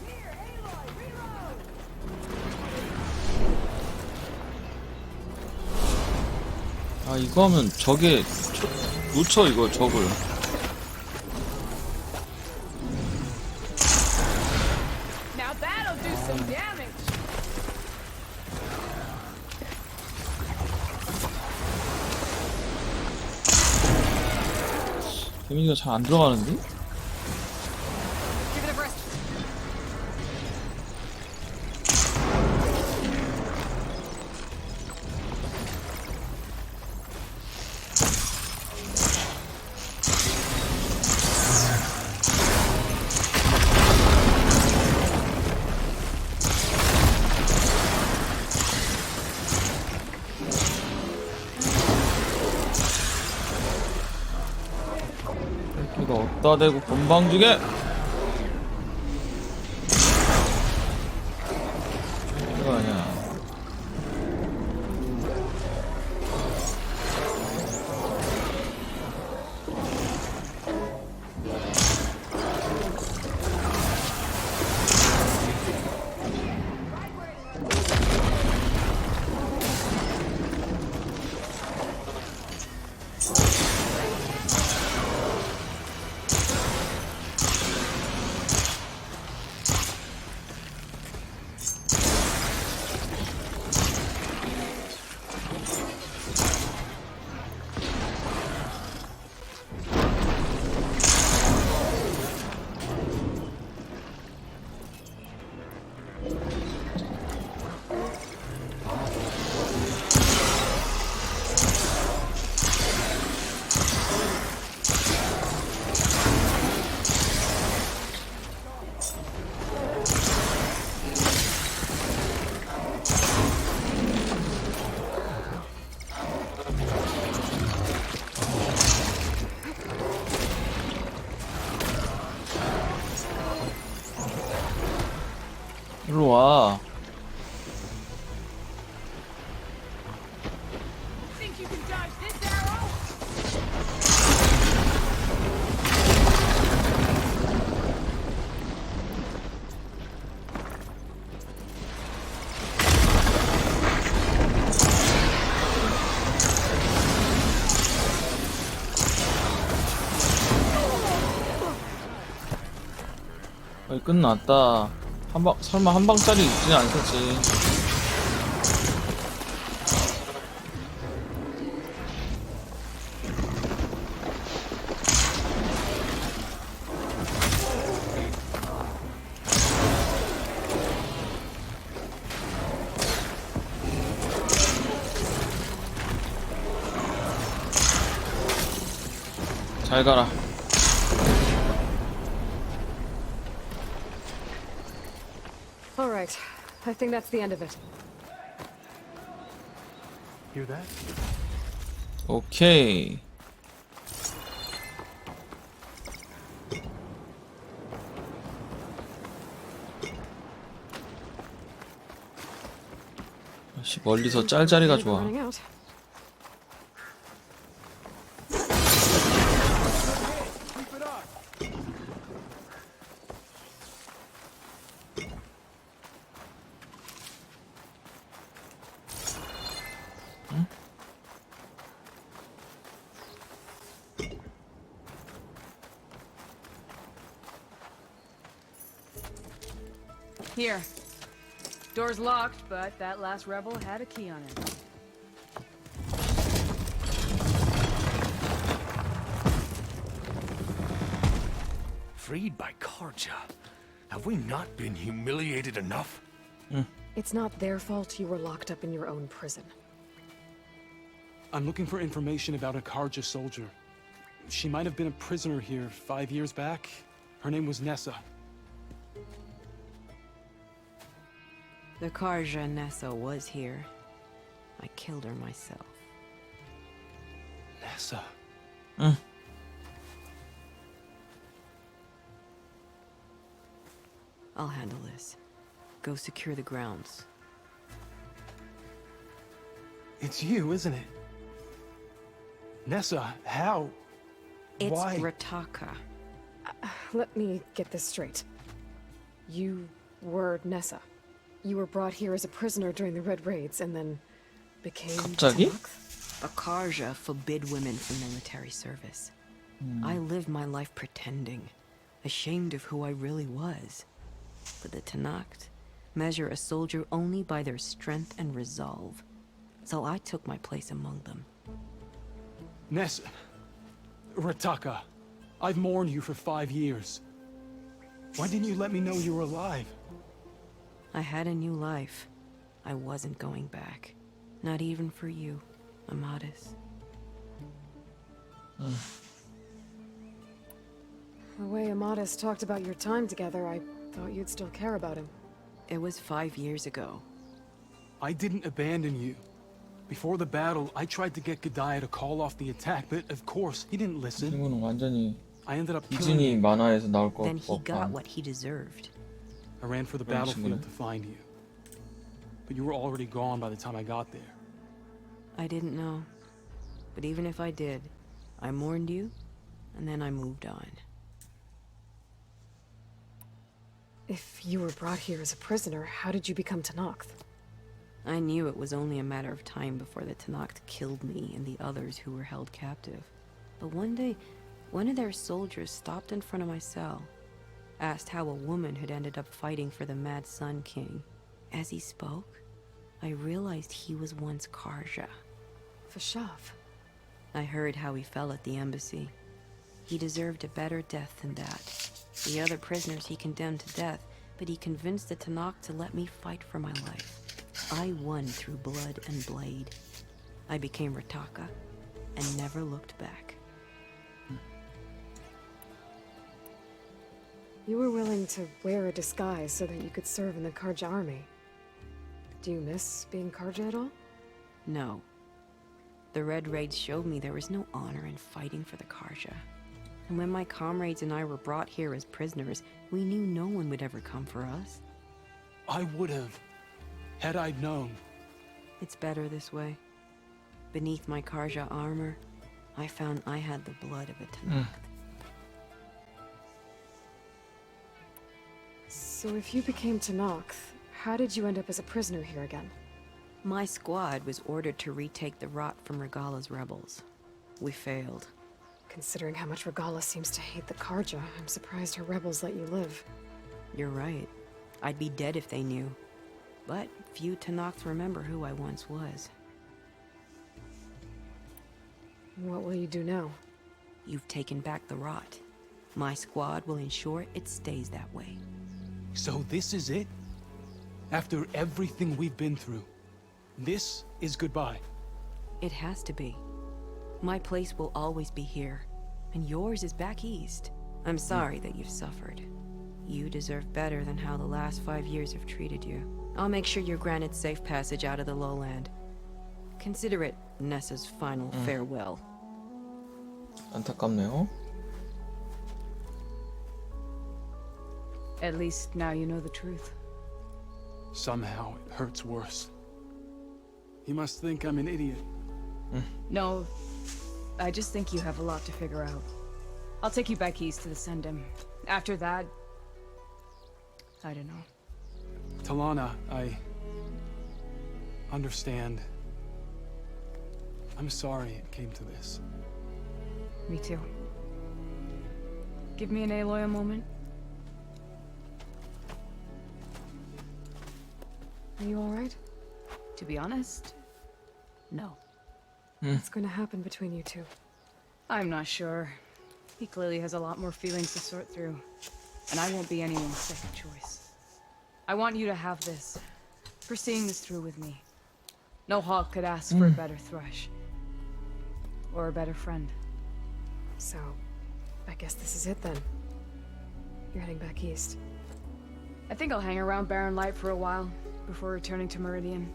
아, 이거 하면 저게 놓쳐 이거 적을. Now that'll do some damage. 데미지가 잘 안 들어가는데? Give it a rest. 이거 어디다 대고 건방지게. 이거 아니야. 와. Think you can dodge this arrow? 거의 끝났다. 설마 한 방짜리 있지는 않겠지. 잘 가라. All right. I think that's the end of it. Hear that? 오케이. 역시 멀리서 짤짤이가 좋아. Running out. Keep it up. Here. Door's locked, but that last rebel had a key on it. Freed by Karja. Have we not been humiliated enough? It's not their fault you were locked up in your own prison. I'm looking for information about a Karja soldier. She might have been a prisoner here 5 years back. Her name was Nessa. The Karja Nessa was here. I killed her myself. Nessa. I'll handle this. Go secure the grounds. It's you, isn't it? Nessa, how? It's Why? Rataka. Let me get this straight. You were Nessa. You were brought here as a prisoner during the Red Raids and then became 갑자기? Tanakh? The Karja forbid women from military service. I lived my life pretending, ashamed of who I really was. But the Tanakh measure a soldier only by their strength and resolve. So I took my place among them. Nessa. Rataka. I've mourned you for 5 years. Why didn't you let me know you were alive? I had a new life. I wasn't going back. Not even for you, Amadis. The way Amadis talked about your time together, I thought you'd still care about him. It was 5 years ago. I didn't abandon you. Before the battle, I tried to get Godiah to call off the attack, but of course, he didn't listen. 친구는 완전히 I ended up killing 디즈니 you. 만화에서 나올 것 Then he got 같고. what he deserved. I ran for the 그런 battlefield 친구네. to find you. But you were already gone by the time I got there. I didn't know. But even if I did, I mourned you, and then I moved on. If you were brought here as a prisoner, how did you become Tanakh? I knew it was only a matter of time before the Tanakh killed me and the others who were held captive. But one day, one of their soldiers stopped in front of my cell, asked how a woman had ended up fighting for the Mad Sun King. As he spoke, I realized he was once Karja. Vashav. I heard how he fell at the embassy. He deserved a better death than that. The other prisoners he condemned to death, but he convinced the Tanakh to let me fight for my life. I won through blood and blade. I became Rataka and never looked back. You were willing to wear a disguise so that you could serve in the Karja army. Do you miss being Karja at all? No. The Red Raids showed me there was no honor in fighting for the Karja. And when my comrades and I were brought here as prisoners, we knew no one would ever come for us. I would have, had I known. It's better this way. Beneath my Karja armor, I found I had the blood of a Tanakh. So if you became Tanakh, how did you end up as a prisoner here again? My squad was ordered to retake the rot from Regala's rebels. We failed. Considering how much Regala seems to hate the Karja, I'm surprised her rebels let you live. You're right. I'd be dead if they knew. But few Tanakhs remember who I once was. What will you do now? You've taken back the rot. My squad will ensure it stays that way. So this is it? After everything we've been through, this is goodbye. It has to be. My place will always be here, and yours is back east. I'm sorry that you've suffered. You deserve better than how the last 5 years have treated you. I'll make sure you're granted safe passage out of the lowland. Consider it Nessa's final farewell. 안타깝네요. At least now you know the truth. Somehow it hurts worse. He must think I'm an idiot. No, I just think you have a lot to figure out. I'll take you back east to the Sendem. After that, I don't know. Talana, I understand. I'm sorry it came to this. Me too. Give me an Aloy a moment. Are you alright? To be honest, no. What's going to happen between you two? I'm not sure. He clearly has a lot more feelings to sort through. And I won't be anyone's second choice. I want you to have this. For seeing this through with me. No hawk could ask for a better thrush. Or a better friend. So, I guess this is it then. You're heading back east. I think I'll hang around Barren Light for a while, before returning to Meridian.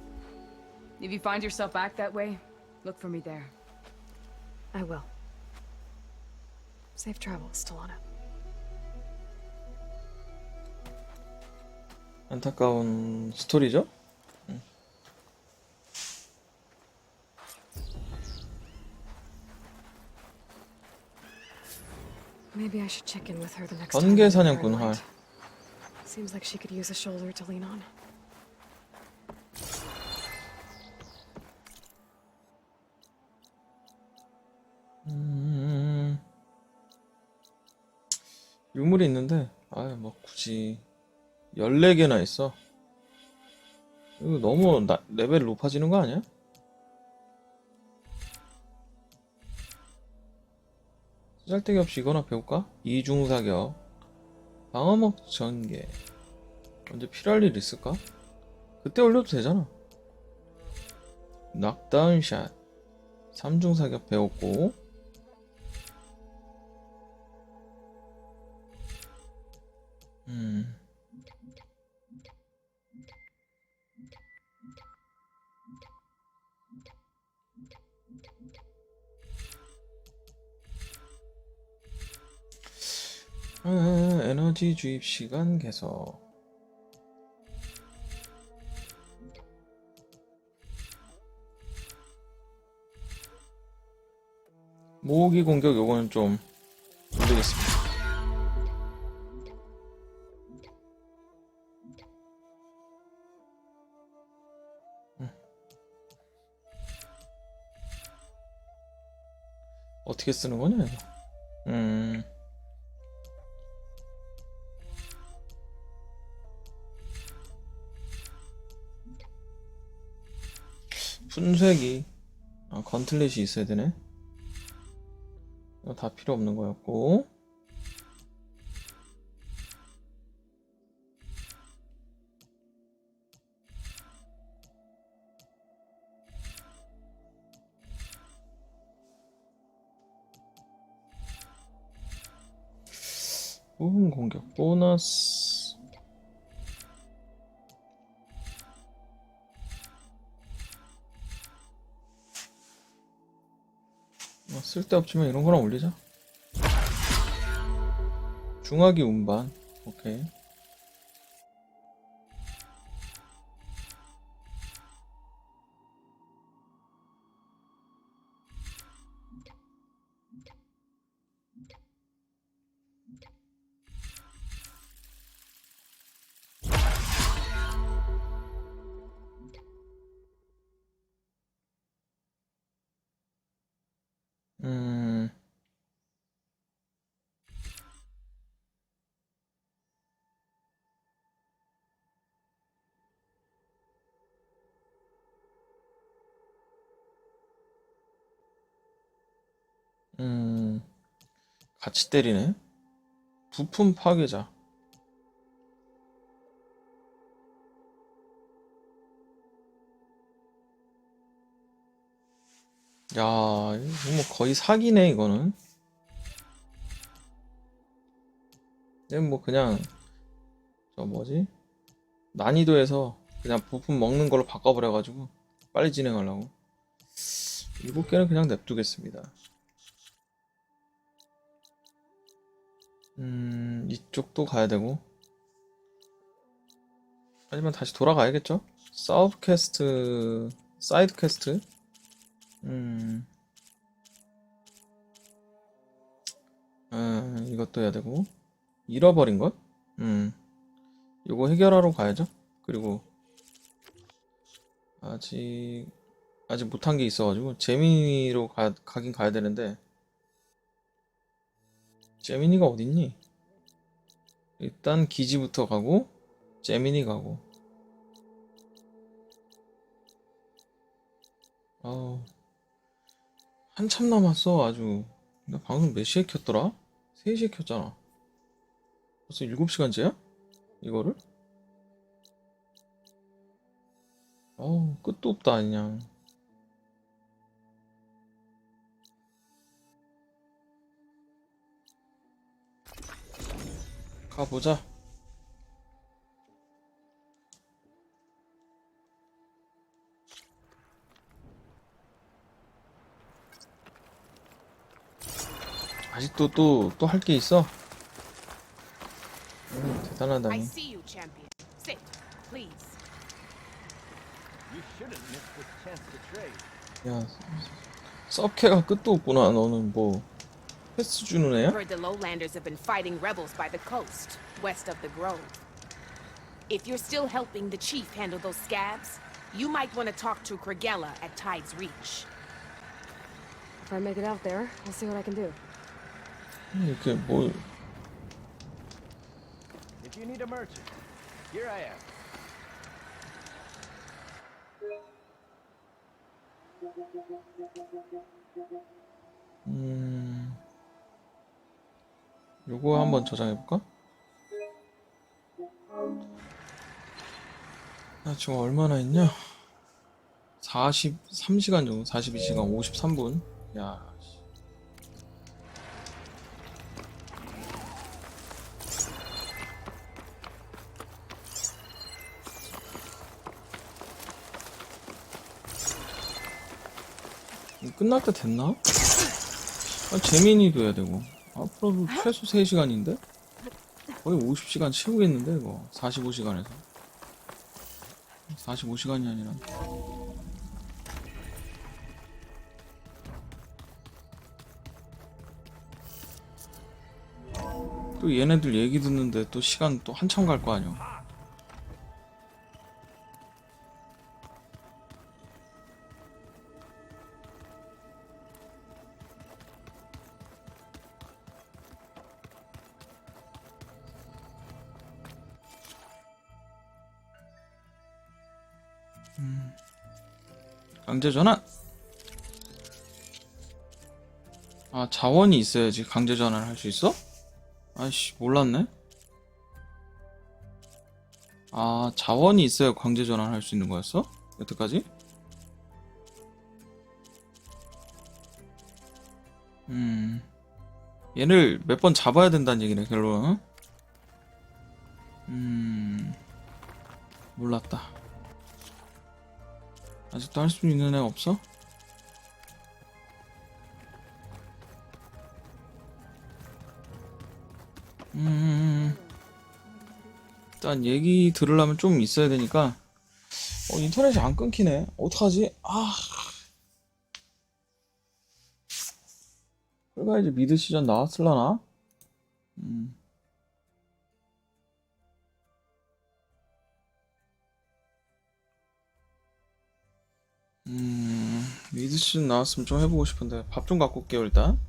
If you find yourself back that way, look for me there. I will. Safe travels, Talana. 안타까운 스토리죠? Maybe I should check in with her the next time. 번개 I'm in 사냥꾼 Barren 활. Light. Seems like she could use a shoulder to lean on. 유물이 있는데 뭐 굳이 14개나 있어. 이거 너무 레벨 높아지는 거 아니야? 쓰잘데기 없이 이거나 배울까? 이중사격, 방어막 전개. 언제 필요할 일 있을까? 그때 올려도 되잖아. 락다운샷, 3중사격 배웠고, 에너지 주입 시간 개서. 모으기 공격 요거는 좀 올리겠습니다. 어떻게 쓰는 거냐 이거? 분쇄기, 건틀렛이 있어야 되네. 이거 다 필요 없는 거였고, 부분 공격 보너스. 쓸데없지만 이런 거랑 올리자. 중화기 운반. 오케이. 같이 때리네. 부품 파괴자. 야, 이거 뭐 거의 사기네 이거는. 얘는 뭐 그냥 저 뭐지? 난이도에서 그냥 부품 먹는 걸로 바꿔버려가지고 빨리 진행하려고. 7개는 그냥 냅두겠습니다. 이쪽도 가야 되고. 하지만 다시 돌아가야겠죠? 사우브 퀘스트, 사이드 퀘스트. 이것도 해야 되고. 잃어버린 것? 요거 해결하러 가야죠. 그리고 아직 못한 게 있어가지고 재민이로 가긴 가야 되는데, 재민이가 어딨니? 일단 기지부터 가고 재민이 가고. 한참 남았어. 아주. 나 방송 몇 시에 켰더라? 3시에 켰잖아. 벌써 7시간째야? 이거를? 끝도 없다 그냥. 가보자. 아직도 또 할 게 있어? 대단하다. I see you, champion. Sit, please. You shouldn't miss this chance to trade. 야, 섭캐가 끝도 없구나. 너는 뭐 패스 주는 애야? Heard the lowlanders have been fighting rebels by the coast, west of the grove. If you're still helping the chief handle those scabs, you might want to talk to Kragella at Tide's Reach. If I make it out there, I'll see what I can do. 이렇게 뭐 If you need a merchant, here I am. 요거 한번 저장해볼까? 나 지금 얼마나 있냐? 43시간 정도, 42시간 53분. 야, 끝날 때 됐나? 재민이도 해야 되고. 앞으로도 최소 3시간인데? 거의 50시간 채우겠는데 이거. 45시간에서 45시간이 아니라. 또 얘네들 얘기 듣는데 또 시간 또 한참 갈 거 아니야. 강제 전환! 자원이 있어야지 강제 전환을 할 수 있어? 아이씨, 몰랐네. 자원이 있어야 강제 전환을 할 수 있는 거였어? 여태까지? 얘를 몇 번 잡아야 된다는 얘기네, 결론은. 몰랐다. 아직도 할 수 있는 애 없어? 일단 얘기 들으려면 좀 있어야 되니까. 인터넷이 안 끊기네. 어떡하지? 그러니까 이제 미드 시전 나왔을라나? 미드 시즌 나왔으면 좀 해보고 싶은데 밥 좀 갖고 올게요 일단.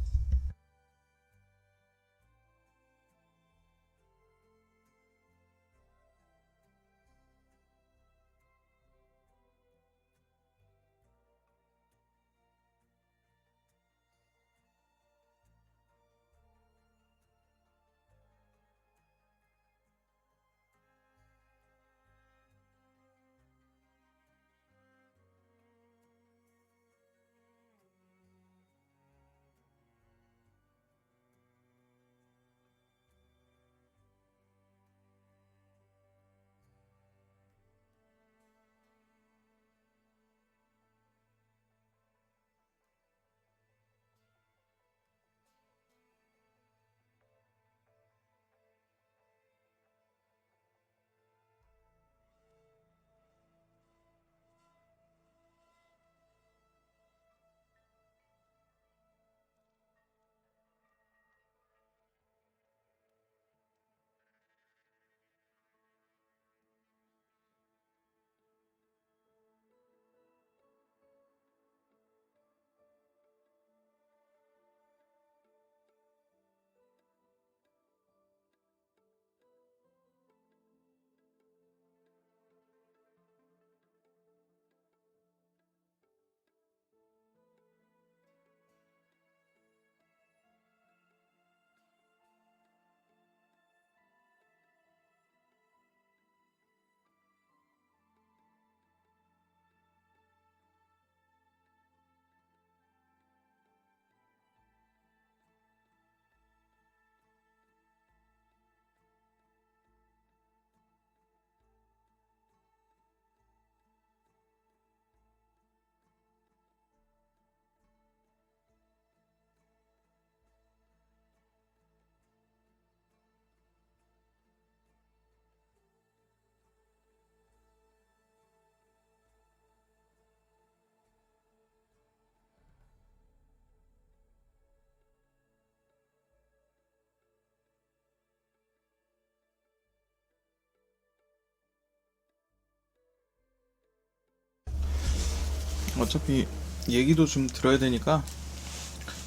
어차피 얘기도 좀 들어야 되니까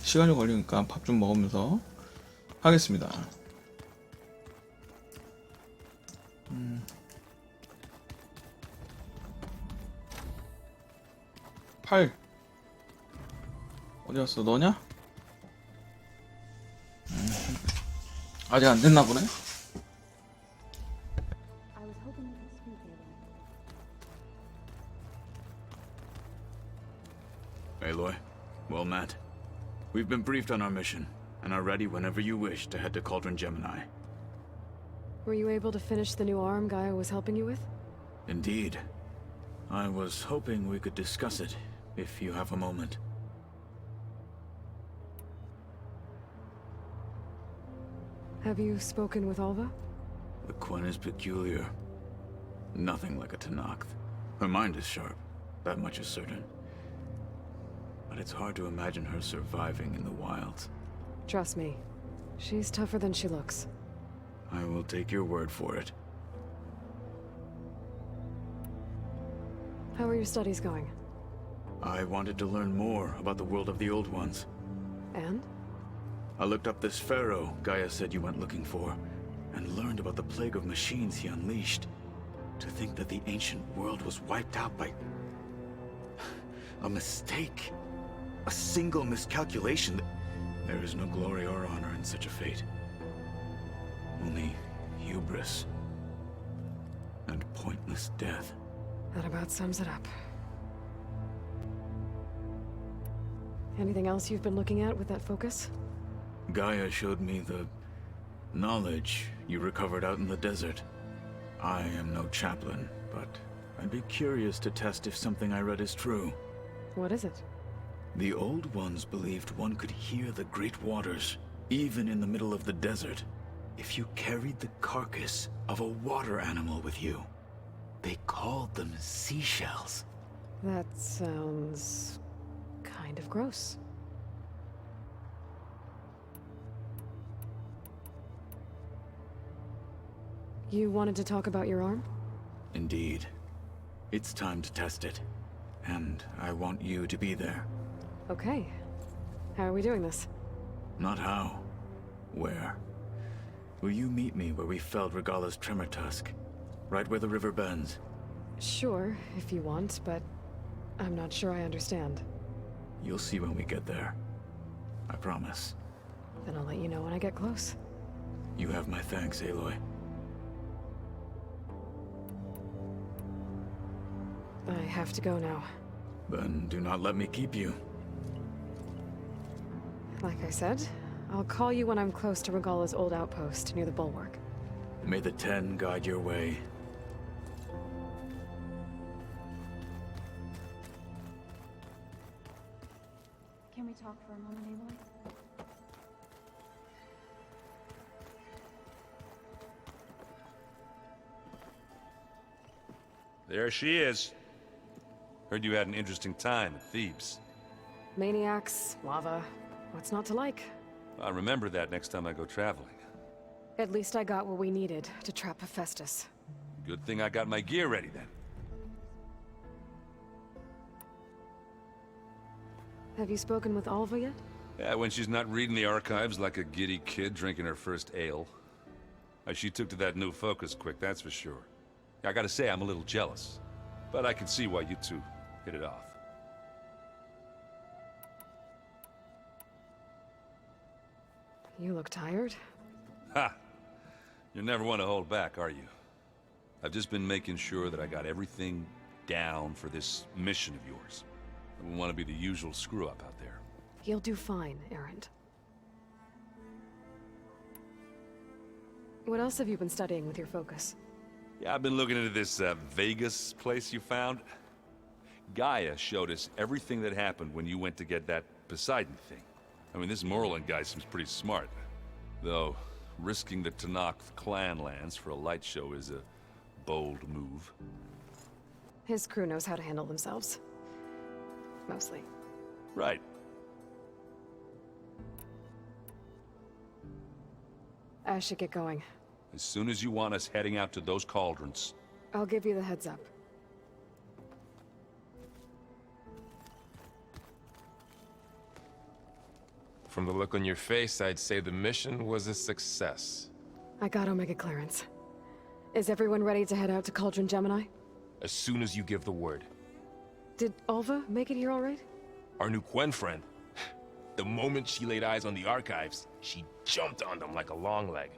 시간이 걸리니까 밥 좀 먹으면서 하겠습니다. 8 어디 갔어? 너냐? 아직 안 됐나 보네. Aloy, well met. We've been briefed on our mission, and are ready whenever you wish to head to Cauldron Gemini. Were you able to finish the new arm Gaia was helping you with? Indeed. I was hoping we could discuss it, if you have a moment. Have you spoken with Alva? The Quen is peculiar. Nothing like a Tenakth. Her mind is sharp, that much is certain. But it's hard to imagine her surviving in the wilds. Trust me, she's tougher than she looks. I will take your word for it. How are your studies going? I wanted to learn more about the world of the Old Ones. And? I looked up this pharaoh Gaia said you went looking for, and learned about the plague of machines he unleashed. To think that the ancient world was wiped out by a mistake. A single miscalculation. There is no glory or honor in such a fate. Only hubris and pointless death. That about sums it up. Anything else you've been looking at with that focus? Gaia showed me the knowledge you recovered out in the desert. I am no chaplain, but I'd be curious to test if something I read is true. What is it? The Old Ones believed one could hear the great waters, even in the middle of the desert, if you carried the carcass of a water animal with you. They called them seashells. That sounds kind of gross. You wanted to talk about your arm? Indeed. It's time to test it. And I want you to be there. Okay. How are we doing this? Not how. Where? Will you meet me where we felled Regala's tremor tusk? Right where the river bends? Sure, if you want, but I'm not sure I understand. You'll see when we get there. I promise. Then I'll let you know when I get close. You have my thanks, Aloy. I have to go now. Then do not let me keep you. Like I said, I'll call you when I'm close to Regala's old outpost near the bulwark. May the Ten guide your way. Can we talk for a moment, Aloy? There she is. Heard you had an interesting time at Thebes. Maniacs, lava, what's not to like? I'll remember that next time I go traveling. At least I got what we needed to trap Hephaestus. Good thing I got my gear ready then. Have you spoken with Alva yet? Yeah, when she's not reading the archives like a giddy kid drinking her first ale. She took to that new focus quick, that's for sure. I gotta say, I'm a little jealous. But I can see why you two hit it off. You look tired. Ha! You never want to hold back, are you? I've just been making sure that I got everything down for this mission of yours. I wouldn't want to be the usual screw-up out there. You'll do fine, Errant. What else have you been studying with your focus? Yeah, I've been looking into this Vegas place you found. Gaia showed us everything that happened when you went to get that Poseidon thing. I mean, this Merlin guy seems pretty smart. Though, risking the Tenakth clan lands for a light show is a bold move. His crew knows how to handle themselves. Mostly. Right. I should get going. As soon as you want us heading out to those cauldrons. I'll give you the heads up. From the look on your face, I'd say the mission was a success. I got Omega clearance. Is everyone ready to head out to Cauldron Gemini? As soon as you give the word. Did Alva make it here all right? Our new Quen friend. The moment she laid eyes on the archives, she jumped on them like a long leg.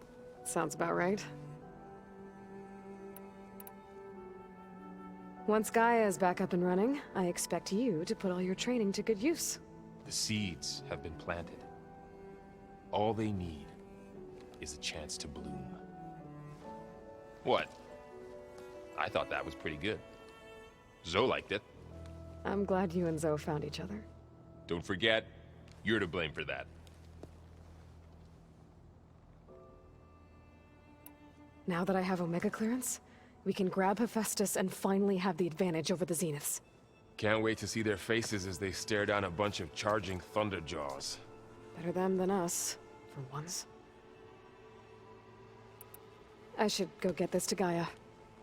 Sounds about right. Once Gaia is back up and running, I expect you to put all your training to good use. The seeds have been planted. All they need is a chance to bloom. What? I thought that was pretty good. Zoe liked it. I'm glad you and Zoe found each other. Don't forget, you're to blame for that. Now that I have Omega clearance, we can grab Hephaestus and finally have the advantage over the Zeniths. Can't wait to see their faces as they stare down a bunch of charging Thunderjaws. Better them than us, for once. I should go get this to Gaia.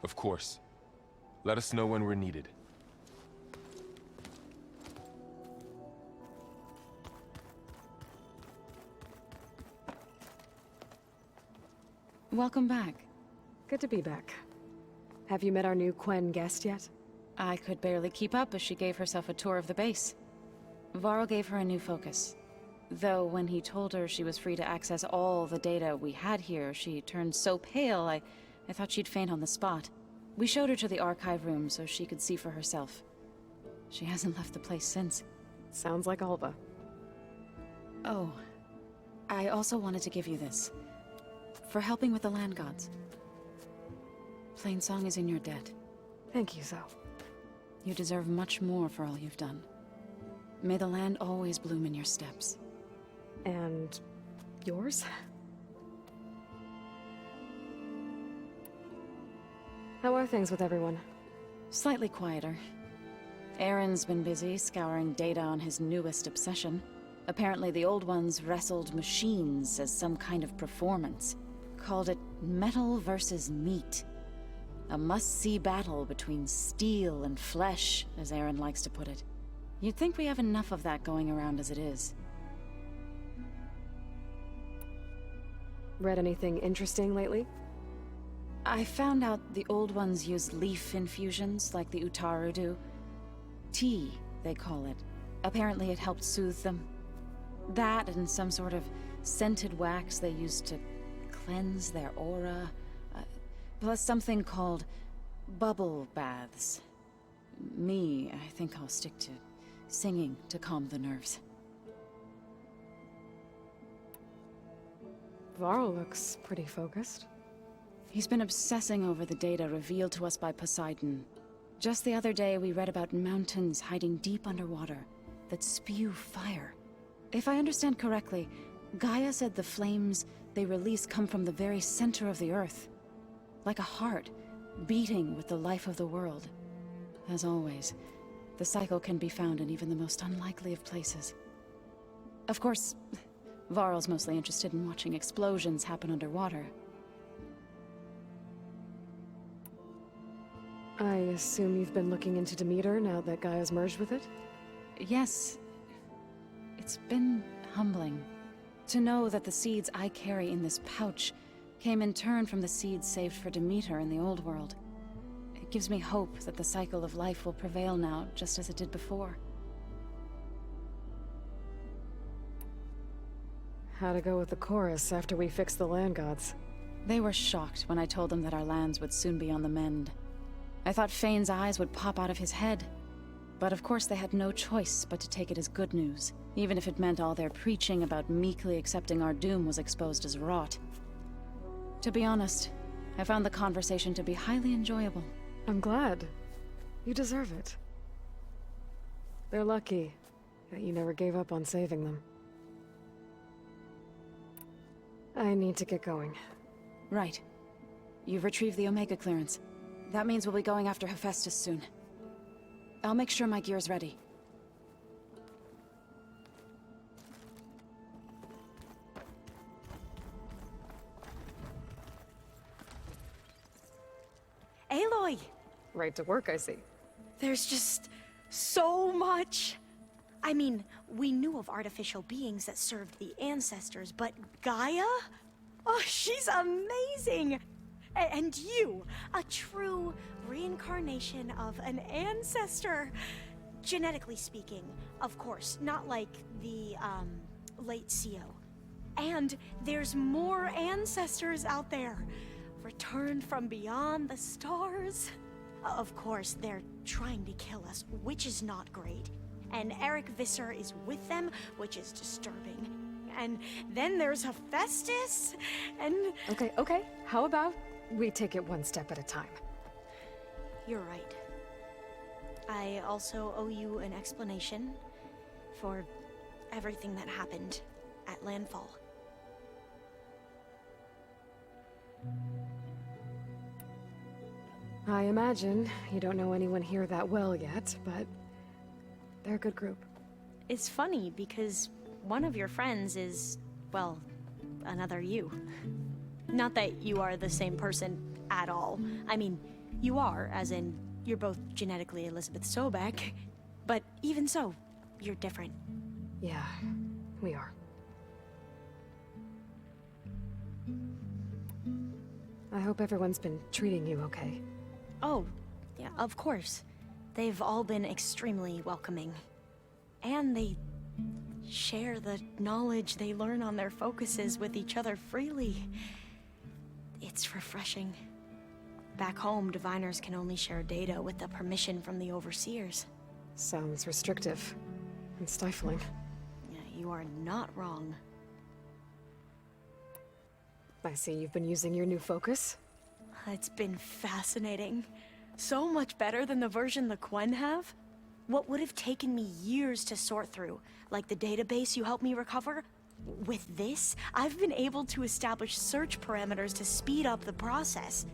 Of course. Let us know when we're needed. Welcome back. Good to be back. Have you met our new Quen guest yet? I could barely keep up as she gave herself a tour of the base. Varl gave her a new focus. Though when he told her she was free to access all the data we had here, she turned so pale I thought she'd faint on the spot. We showed her to the archive room so she could see for herself. She hasn't left the place since. Sounds like Alva. Oh, I also wanted to give you this. For helping with the land gods. Plainsong is in your debt. Thank you, Zoe. You deserve much more for all you've done. May the land always bloom in your steps. And yours? How are things with everyone? Slightly quieter. Aaron's been busy scouring data on his newest obsession. Apparently the old ones wrestled machines as some kind of performance. Called it metal versus meat. A must-see battle between steel and flesh, as Aaron likes to put it. You'd think we have enough of that going around as it is. Read anything interesting lately? I found out the old ones use leaf infusions like the Utaru do. Tea, they call it. Apparently it helped soothe them. That and some sort of scented wax they used to cleanse their aura. Plus something called bubble baths. Me, I think I'll stick to singing to calm the nerves. Varl looks pretty focused. He's been obsessing over the data revealed to us by Poseidon. Just the other day, we read about mountains hiding deep underwater that spew fire. If I understand correctly, Gaia said the flames they release come from the very center of the Earth. Like a heart, beating with the life of the world. As always, the cycle can be found in even the most unlikely of places. Of course, Varl's mostly interested in watching explosions happen underwater. I assume you've been looking into Demeter now that Gaia's merged with it? Yes. It's been humbling. To know that the seeds I carry in this pouch came in turn from the seeds saved for Demeter in the old world. It gives me hope that the cycle of life will prevail now, just as it did before. How to go with the chorus after we fix the land gods? They were shocked when I told them that our lands would soon be on the mend. I thought Fane's eyes would pop out of his head. But of course they had no choice but to take it as good news, even if it meant all their preaching about meekly accepting our doom was exposed as rot. To be honest, I found the conversation to be highly enjoyable. I'm glad. You deserve it. They're lucky that you never gave up on saving them. I need to get going. Right. You've retrieved the Omega clearance. That means we'll be going after Hephaestus soon. I'll make sure my gear's ready. Aloy! Right to work, I see. There's just so much. I mean, we knew of artificial beings that served the ancestors, but Gaia? Oh, she's amazing! And you, a true reincarnation of an ancestor. Genetically speaking, of course, not like the, late CO. And there's more ancestors out there, returned from beyond the stars. Of course, they're trying to kill us, which is not great. And Eric Visser is with them, which is disturbing. And then there's Hephaestus, and... Okay. How about we take it one step at a time? You're right. I also owe you an explanation for everything that happened at Landfall. I imagine you don't know anyone here that well yet, but they're a good group. It's funny because one of your friends is, well, another you. Not that you are the same person at all. I mean, you are, as in, you're both genetically Elizabeth Sobek, but even so, you're different. Yeah, we are. I hope everyone's been treating you okay. Oh, yeah, of course. They've all been extremely welcoming. And they share the knowledge they learn on their focuses with each other freely. It's refreshing. Back home, diviners can only share data with the permission from the overseers. Sounds restrictive and stifling. Yeah, you are not wrong. I see you've been using your new focus. It's been fascinating. So much better than the version the Quen have. What would have taken me years to sort through, like the database you helped me recover, with this, I've been able to establish search parameters to speed up the process.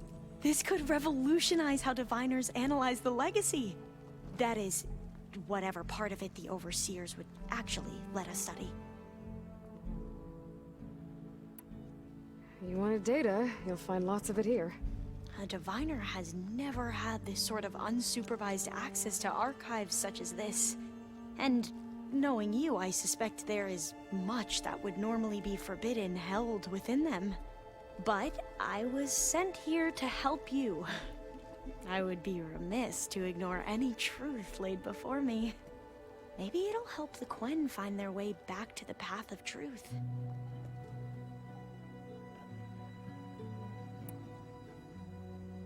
This could revolutionize how diviners analyze the legacy. That is, whatever part of it the overseers would actually let us study. You wanted data, you'll find lots of it here. A diviner has never had this sort of unsupervised access to archives such as this. And knowing you, I suspect there is much that would normally be forbidden held within them. But I was sent here to help you. I would be remiss to ignore any truth laid before me. Maybe it'll help the Quen find their way back to the path of truth.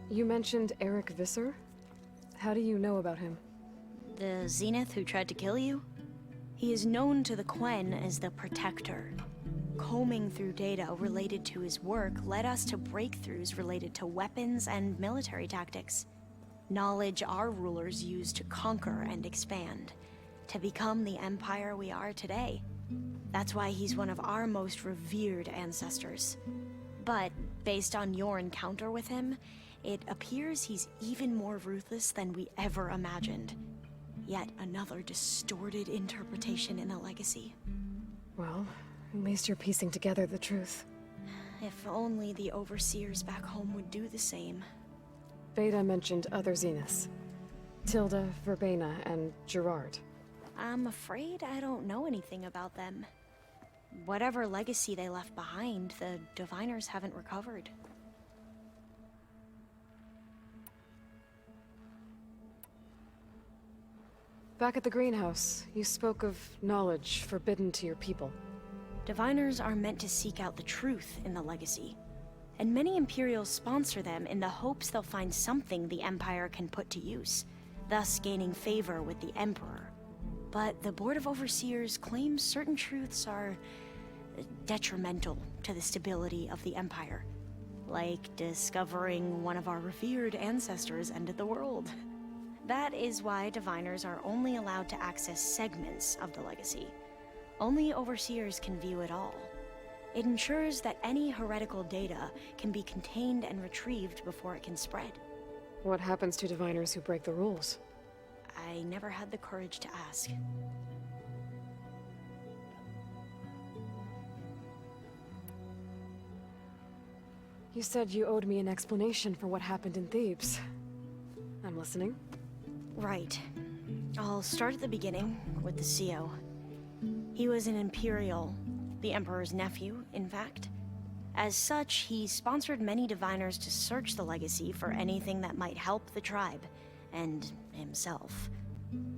You mentioned Eric Visser? How do you know about him? The Zenith who tried to kill you? He is known to the Quen as the Protector. Combing through data related to his work led us to breakthroughs related to weapons and military tactics. Knowledge our rulers used to conquer and expand, to become the empire we are today. That's why he's one of our most revered ancestors. But based on your encounter with him, it appears he's even more ruthless than we ever imagined. Yet another distorted interpretation in the legacy. Well, at least you're piecing together the truth. If only the overseers back home would do the same. Beta mentioned other Zeniths. Tilda, Verbena, and Gerard. I'm afraid I don't know anything about them. Whatever legacy they left behind, the diviners haven't recovered. Back at the greenhouse, you spoke of knowledge forbidden to your people. Diviners are meant to seek out the truth in the legacy, and many Imperials sponsor them in the hopes they'll find something the Empire can put to use, thus gaining favor with the Emperor. But the Board of Overseers claims certain truths are detrimental to the stability of the Empire, like discovering one of our revered ancestors ended the world. That is why diviners are only allowed to access segments of the legacy. Only overseers can view it all. It ensures that any heretical data can be contained and retrieved before it can spread. What happens to diviners who break the rules? I never had the courage to ask. You said you owed me an explanation for what happened in Thebes. I'm listening. Right. I'll start at the beginning with the CO. He was an Imperial, the Emperor's nephew, in fact. As such, he sponsored many diviners to search the legacy for anything that might help the tribe, and himself.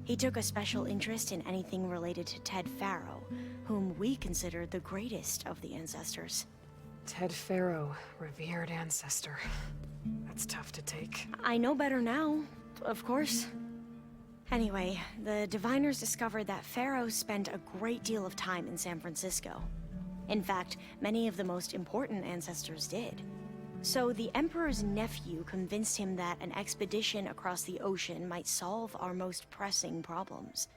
He took a special interest in anything related to Ted Faro, whom we considered the greatest of the ancestors. Ted Faro, revered ancestor. That's tough to take. I know better now, of course. Anyway, the diviners discovered that Faro spent a great deal of time in San Francisco. In fact, many of the most important ancestors did. So the Emperor's nephew convinced him that an expedition across the ocean might solve our most pressing problems.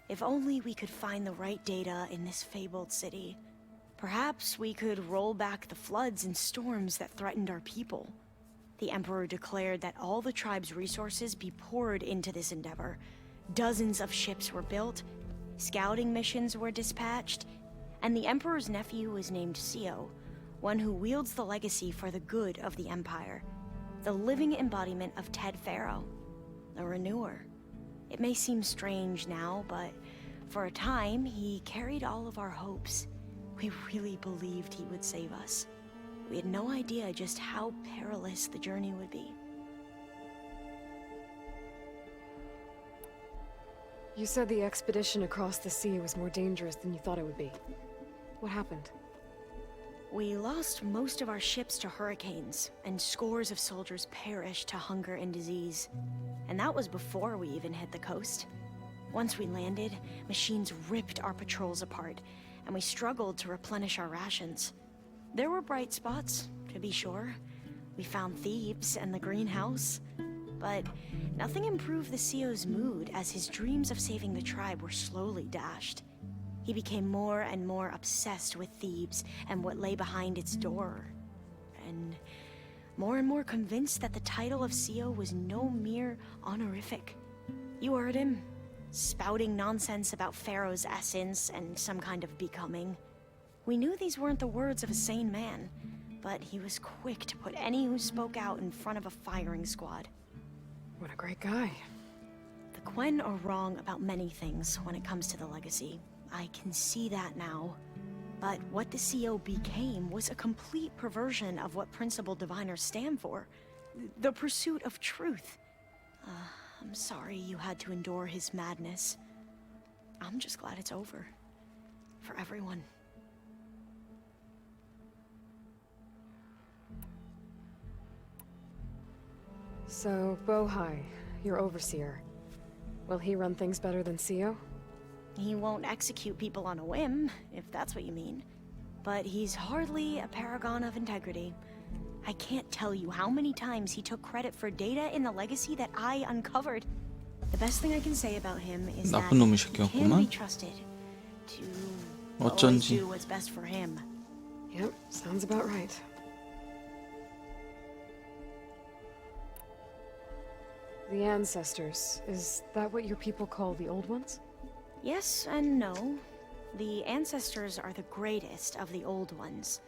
If only we could find the right data in this fabled city. Perhaps we could roll back the floods and storms that threatened our people. The Emperor declared that all the tribe's resources be poured into this endeavor. Dozens of ships were built, scouting missions were dispatched, and the Emperor's nephew was named CO, one who wields the legacy for the good of the Empire, the living embodiment of Ted Faro, a renewer. It may seem strange now, but for a time, he carried all of our hopes. We really believed he would save us. We had no idea just how perilous the journey would be. You said the expedition across the sea was more dangerous than you thought it would be. What happened? We lost most of our ships to hurricanes, and scores of soldiers perished to hunger and disease. And that was before we even hit the coast. Once we landed, machines ripped our patrols apart, and we struggled to replenish our rations. There were bright spots, to be sure. We found Thebes and the greenhouse. But nothing improved the CO's mood as his dreams of saving the tribe were slowly dashed. He became more and more obsessed with Thebes and what lay behind its door. And more convinced that the title of CO was no mere honorific. You heard him, spouting nonsense about Pharaoh's essence and some kind of becoming. We knew these weren't the words of a sane man, but he was quick to put any who spoke out in front of a firing squad. What a great guy. The Quen are wrong about many things when it comes to the legacy. I can see that now. But what the CO became was a complete perversion of what principled diviners stand for. The pursuit of truth. I'm sorry you had to endure his madness. I'm just glad it's over. For everyone. So, Bohai, your overseer. Will he run things better than CO? He won't execute people on a whim, if that's what you mean. But he's hardly a paragon of integrity. I can't tell you how many times he took credit for data in the legacy that I uncovered. The best thing I can say about him is that 나쁜 놈의 he can be 새끼였구만. trusted to 어쩐지. always do what's best for him. Yep, sounds about right. The ancestors, is that what your people call the old ones? Yes and no. The ancestors are the greatest of the old ones.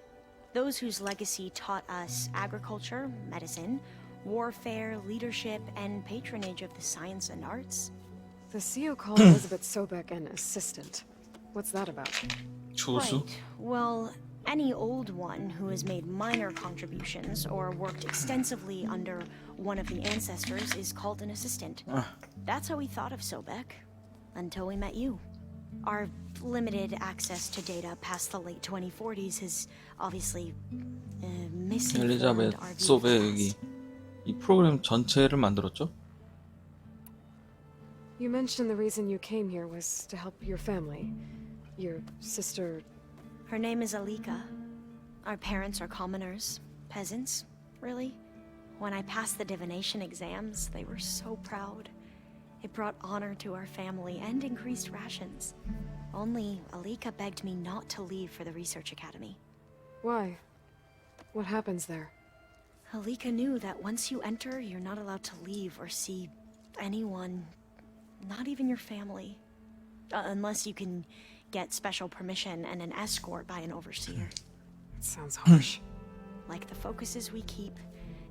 Those whose legacy taught us agriculture, medicine, warfare, leadership, and patronage of the science and arts. The CO called Elizabeth Sobek an assistant. What's that about? 조수? Right. Well, any old one who has made minor contributions or worked extensively under one of the ancestors is called an assistant. That's how we thought of Sobek, until we met you. Our limited access to data past the late 2040s has obviously misinformed 엘리자베트 our view of the 소백이 past. 이 프로그램 전체를 만들었죠? You mentioned the reason you came here was to help your family. Your sister... Her name is Alika. Our parents are commoners, peasants, really. When I passed the divination exams, they were so proud. It brought honor to our family and increased rations. Only Alika begged me not to leave for the research academy. Why? What happens there? Alika knew that once you enter, you're not allowed to leave or see anyone, not even your family. Unless you can get special permission and an escort by an overseer. It sounds harsh. Like the focuses we keep,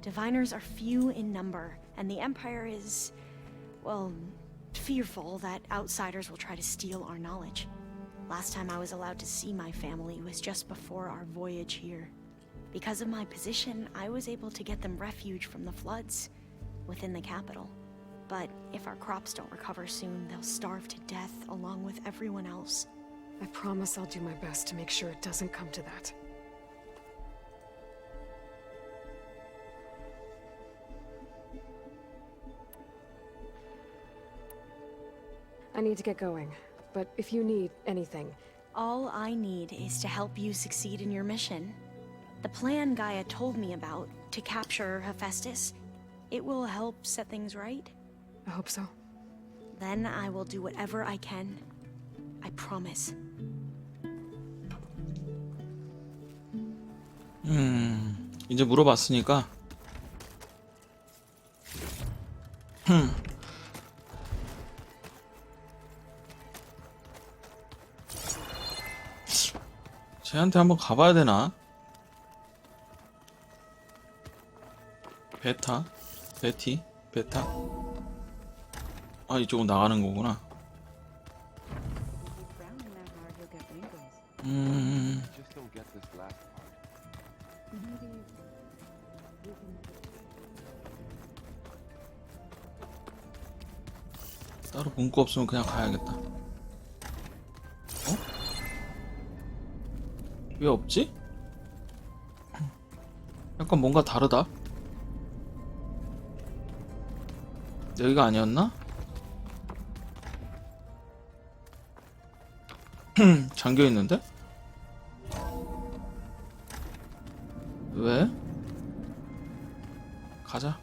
diviners are few in number, and the Empire is, well, fearful that outsiders will try to steal our knowledge. Last time I was allowed to see my family was just before our voyage here. Because of my position, I was able to get them refuge from the floods within the capital. But if our crops don't recover soon, they'll starve to death along with everyone else. I promise I'll do my best to make sure it doesn't come to that. I need to get going, but if you need anything... All I need is to help you succeed in your mission. The plan Gaia told me about, to capture Hephaestus, it will help set things right. I hope so. Then I will do whatever I can. I promise. 이제 물어봤으니까. 쟤한테 한번 가봐야 되나? 베타? 베티? 베타? 아, 이쪽은 나가는 거구나. 따로 본 거 없으면 그냥 가야겠다. 어? 왜 없지? 약간 뭔가 다르다. 여기가 아니었나? 잠겨있는데? 왜? 가자.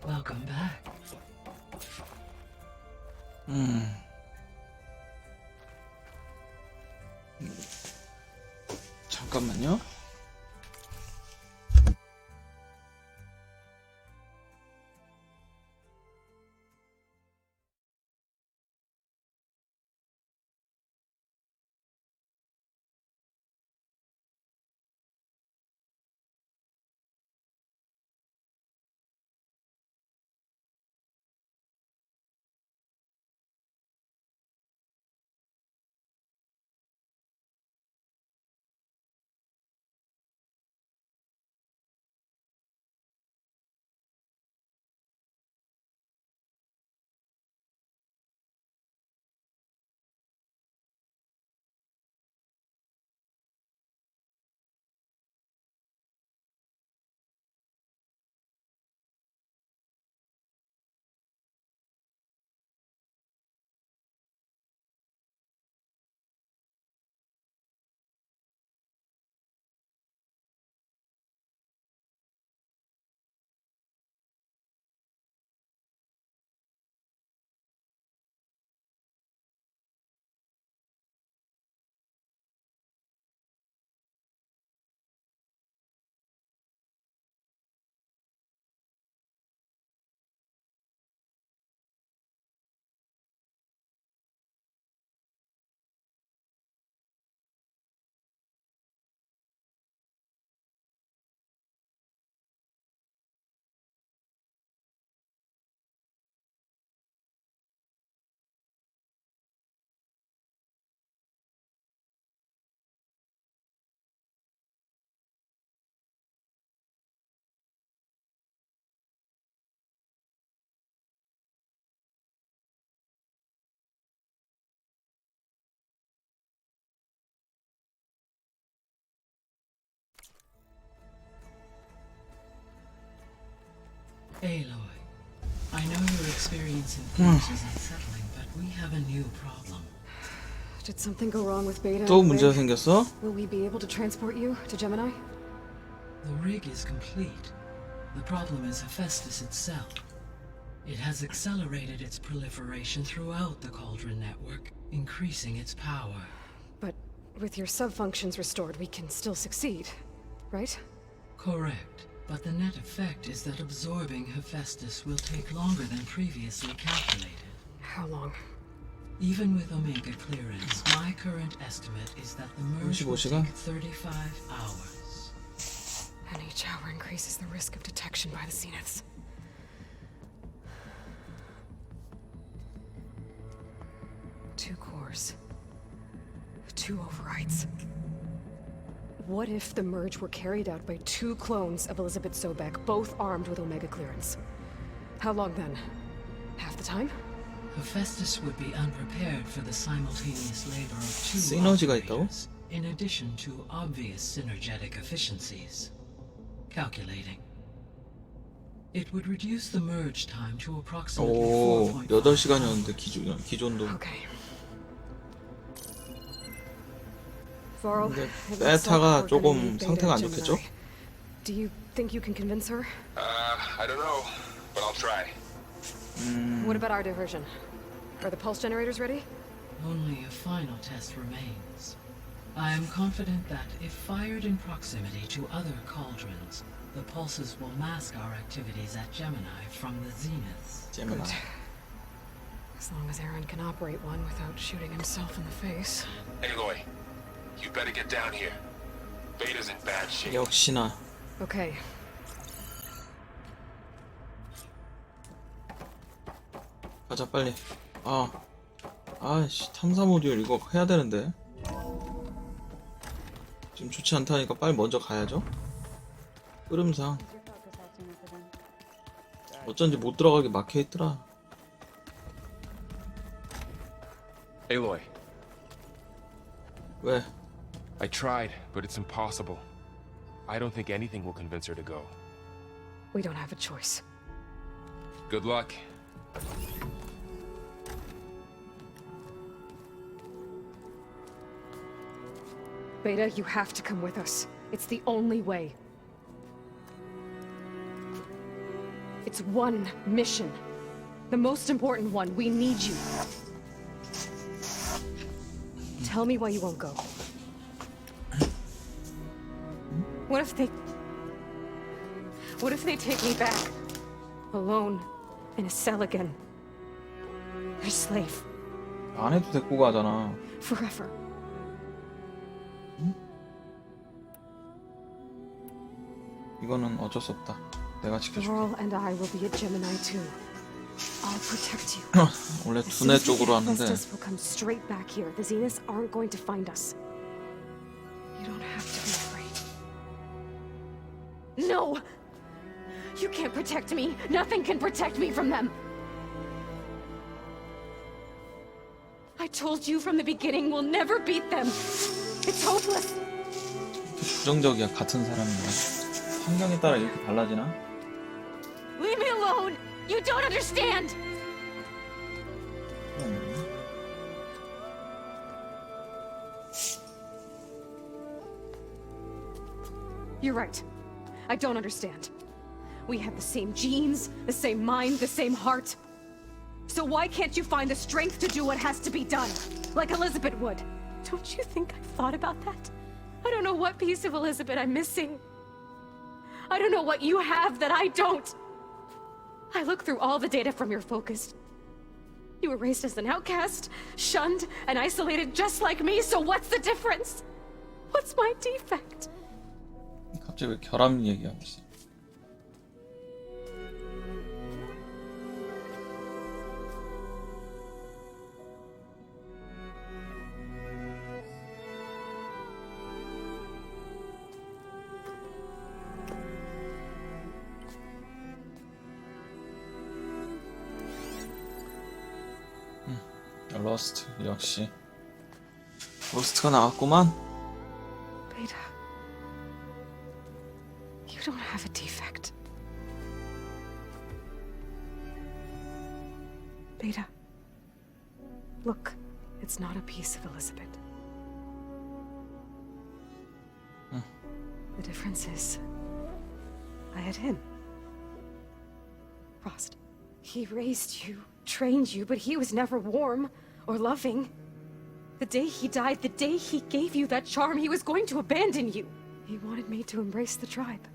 Welcome back. 잠깐만요. Aloy, I know your experience in force is unsettling, but we have a new problem. Did something go wrong with Beta? 또 and 문제가 Rig? 생겼어? Will we be able to transport you to Gemini? The rig is complete. The problem is Hephaestus itself. It has accelerated its proliferation throughout the Cauldron network, increasing its power. But with your sub-functions restored, we can still succeed, right? Correct. But the net effect is that absorbing Hephaestus will take longer than previously calculated. How long? Even with Omega clearance, my current estimate is that the merge will 35시간? take 35 hours. And each hour increases the risk of detection by the Zeniths. Two cores. Two overrides. What if the merge were carried out by two clones of Elizabeth Sobek, both armed with Omega clearance? How long then? Half the time? Hephaestus would be unprepared for the simultaneous labor of two 시너지가 있다고? operators, in addition to obvious synergetic efficiencies. Calculating. It would reduce the merge time to approximately 오, 4.5 8시간이었는데 기존도. Okay. Varl, 근데 it looks like 베타가 we're gonna 조금 need Beta 상태가 안 Gemini. 좋겠죠? Do you think you can convince her? I don't know, but I'll try. What about our diversion? Are the pulse generators ready? Only a final test remains. I am confident that if fired in proximity to other cauldrons, the pulses will mask our activities at Gemini from the Zeniths. Gemini. Good. As long as Aaron can operate one without shooting himself in the face. Aloy, you better get down here. Beta's in bad shape. 역시나. Okay. 가자 빨리. 아씨 탐사 모듈 이거 해야 되는데. 지금 좋지 않다니까 빨리 먼저 가야죠. 흐름상 어쩐지 못 들어가게 막혀 있더라. Aloy, 왜? I tried, but it's impossible. I don't think anything will convince her to go. We don't have a choice. Good luck. Beta, you have to come with us. It's the only way. It's one mission. The most important one. We need you. Tell me why you won't go. What if they take me back? Alone. In a cell again. Their slave. 안 해도 데리고 가잖아. Forever. 이거는 어쩔 수 없다. 내가 지켜줄게. Varl and I will be at Gemini too. I'll protect you. 원래 As 두뇌 soon as we 쪽으로 get 하는데 Hephaestus, we'll come straight back here. The Zeniths aren't going to find us. You don't have to be afraid. No! You can't protect me. Nothing can protect me from them. I told you from the beginning we'll never beat them. It's hopeless. 부정적이야. 같은 사람이야. 환경에 따라 이렇게 달라지나? Leave me alone. You don't understand. You're right. I don't understand. We have the same genes, the same mind, the same heart. So why can't you find the strength to do what has to be done? Like Elizabeth would. Don't you think I've thought about that? I don't know what piece of Elizabeth I'm missing. I don't know what you have that I don't. I look through all the data from your focus. You were raised as an outcast, shunned, and isolated just like me, so what's the difference? What's my defect? 갑자기 왜 결함 얘기하고 있어? 러스트 역시 러스트가 나왔구만. Beta, you don't have a defect. Beta, look, it's not a piece of Elizabeth. The difference is, I had him. Frost. He raised you, trained you, but he was never warm or loving. The day he died, the day he gave you that charm, he was going to abandon you. He wanted me to embrace the tribe.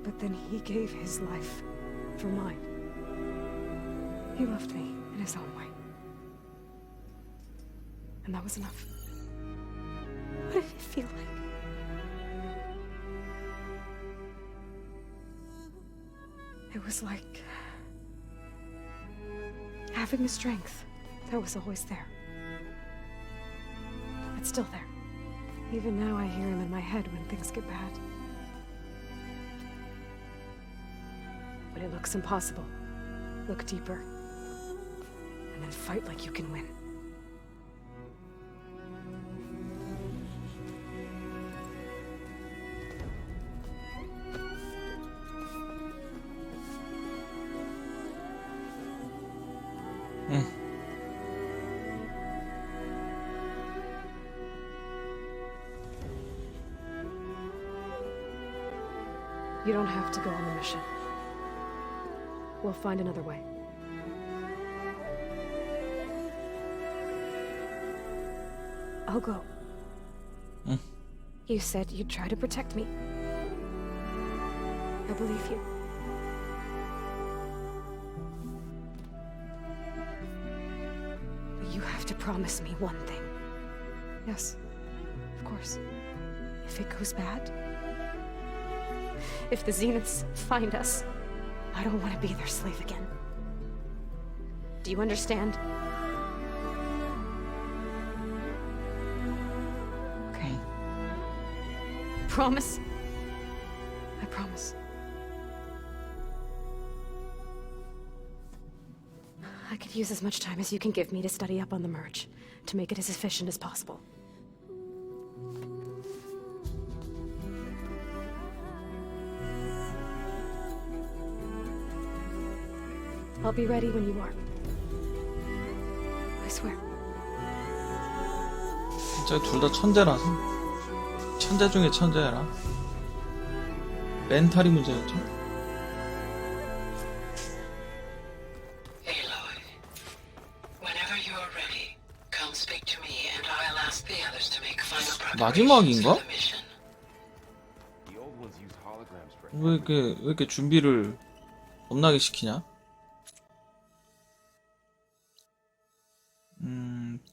But then he gave his life for mine. He loved me in his own way. And that was enough. What did it feel like? It was like having the strength that was always there. It's still there. Even now I hear him in my head when things get bad. When it looks impossible, look deeper. And then fight like you can win. You don't have to go on the mission. We'll find another way. I'll go. You said you'd try to protect me. I believe you. But you have to promise me one thing. Yes, of course. If it goes bad, if the Zeniths find us, I don't want to be their slave again. Do you understand? Okay. Promise? I promise. I could use as much time as you can give me to study up on the merge, to make it as efficient as possible. I'll be ready when you are. I swear. 진짜 둘 다 천재라서. 천재 중에 천재라. 멘탈이 문제였죠. Aloy, whenever you are ready, come speak to me and I'll ask the others to make final preparations for 마지막인가? the mission. 왜 이렇게 준비를 겁나게 시키냐?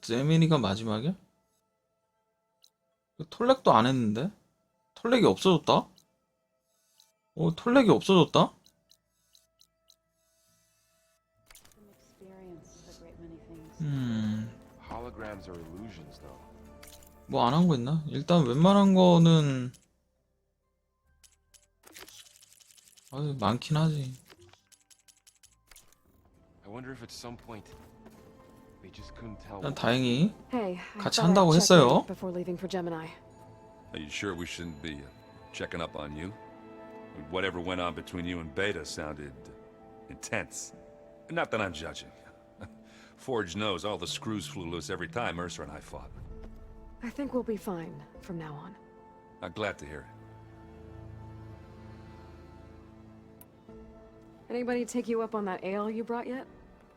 제미니가 마지막이야? 톨렉도 안 했는데? 톨렉이 없어졌다? 톨렉이 없어졌다? 뭐 안 한 거 있나? 일단 웬만한 거는 많긴 하지. 일단 다행히 같이 한다고 했어요. Are you sure we shouldn't be checking up on you? Whatever went on between you and Beta sounded intense. Not that I'm judging. Forge knows all the screws flew loose every time Mercer and I fought. I think we'll be fine from now on. I'm glad to hear it. Anybody take you up on that ale you brought yet?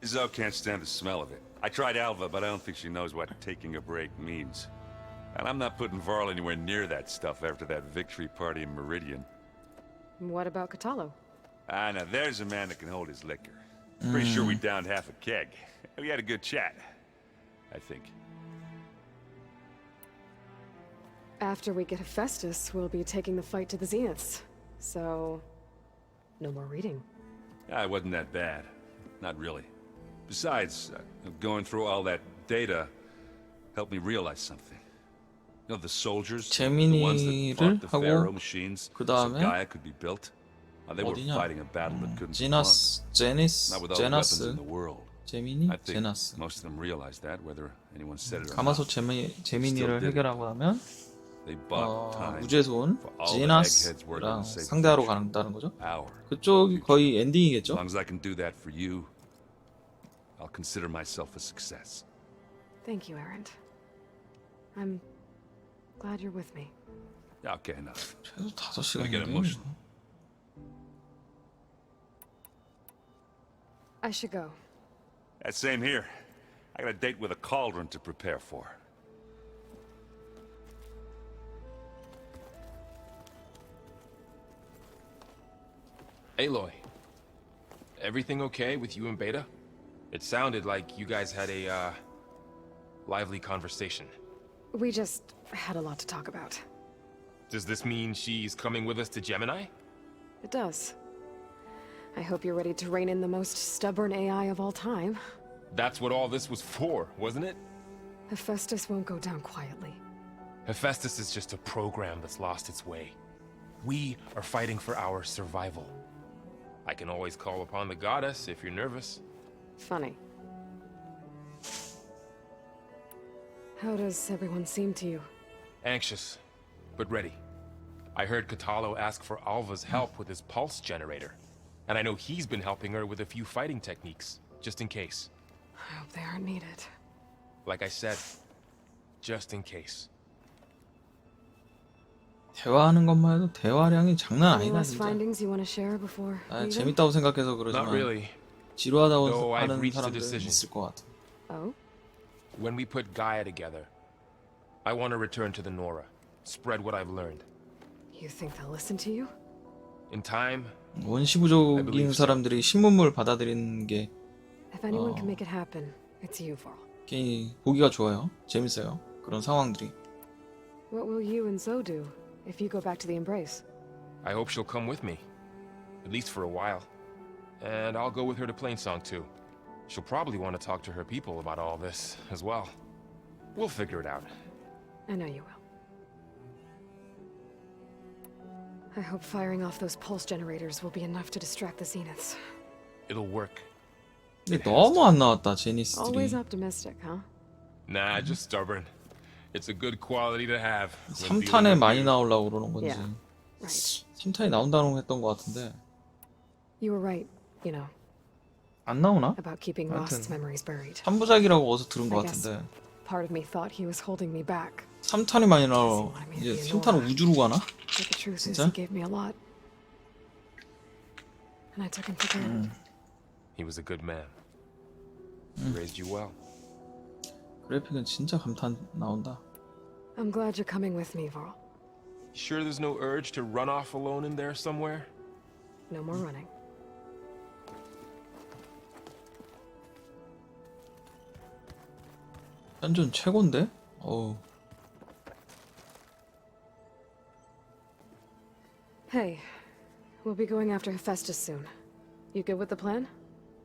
Zoe can't stand the smell of it. I tried Alva, but I don't think she knows what taking a break means. And I'm not putting Varl anywhere near that stuff after that victory party in Meridian. What about Catalo? Now there's a man that can hold his liquor. Pretty sure we downed half a keg. We had a good chat, I think. After we get Hephaestus, we'll be taking the fight to the Zeniths. So, no more reading. It wasn't that bad. Not really. Besides, going through all that data helped me realize something. You know, the soldiers, the ones that fought the Pharaoh machines, so Gaia could be built. They were fighting a battle that couldn't be won. Not with all the weapons in the world. I think most of them realized that, whether anyone said it or not. 가마솥 제미니를 해결하고 나면 They bought time 우주에서 온 for all the 지나스랑 eggheads working to save the 상대하러 future. 간다는 거죠. Our 그쪽이 거의 엔딩이겠죠. As long as I can do that for you, I'll consider myself a success. Thank you, Erend. I'm glad you're with me. Okay, enough. 최소 Gonna get 5시간이네. emotional. I should go. Same here. I got a date with a cauldron to prepare for. Aloy, everything okay with you and Beta? It sounded like you guys had a, lively conversation. We just had a lot to talk about. Does this mean she's coming with us to Gemini? It does. I hope you're ready to rein in the most stubborn AI of all time. That's what all this was for, wasn't it? Hephaestus won't go down quietly. Hephaestus is just a program that's lost its way. We are fighting for our survival. I can always call upon the goddess if you're nervous. Funny. How does everyone seem to you? Anxious, but ready. I heard Katalo ask for Alva's help with his pulse generator. And I know he's been helping her with a few fighting techniques, just in case. I hope they aren't needed. Like I said, just in case. 대화하는 것만 해도 대화량이 장난 Any 아니다 last 진짜. findings you want to share before 아, leaving? 재밌다고 생각해서 Not 그러지만 really. 지루하다고 No, I've 하는 reached a 사람들 decision. 있을 것 같아. Oh? When we put Gaia together, I want to return to the Nora, spread what I've learned. You think they'll listen to you? In time, 원시부족인 사람들이 신문물 받아들이는 게 If anyone can make it happen, it's you, Varl. 괜히 보기가 좋아요. 재밌어요. 그런 상황들이. What will you and Zoe do if you go back to the Embrace? I hope she'll come with me, at least for a while. And I'll go with her to Plainsong too. She'll probably want to talk to her people about all this as well. We'll figure it out. I know you will. I hope firing off those pulse generators will be enough to distract the Zeniths. It'll work. 근데 너무 안 나왔다 제니스들이. Always optimistic, huh? Nah, just stubborn. It's a good quality to have. 3탄에 많이 나오려고 그러는 건지. Yeah, right. 3탄이 나온다고 했던 것 같은데. You were right, you know, 안 나오나? about keeping Lost's memories buried. 3부작이라고 어디서 들은 것 I guess 같은데. part of me thought he was holding me back. 3탄이 많이 나와. 이제 3탄은 우주로 가나? But the truth is, 진짜? he gave me a lot, and I took him for granted. He was a good man. He raised you well. 그래픽은 진짜 감탄 나온다. I'm glad you're coming with me, Varl. Sure there's no urge to run off alone in there somewhere? No more running. 던전 최고인데? 어우. Hey, we'll be going after Hephaestus soon. You good with the plan?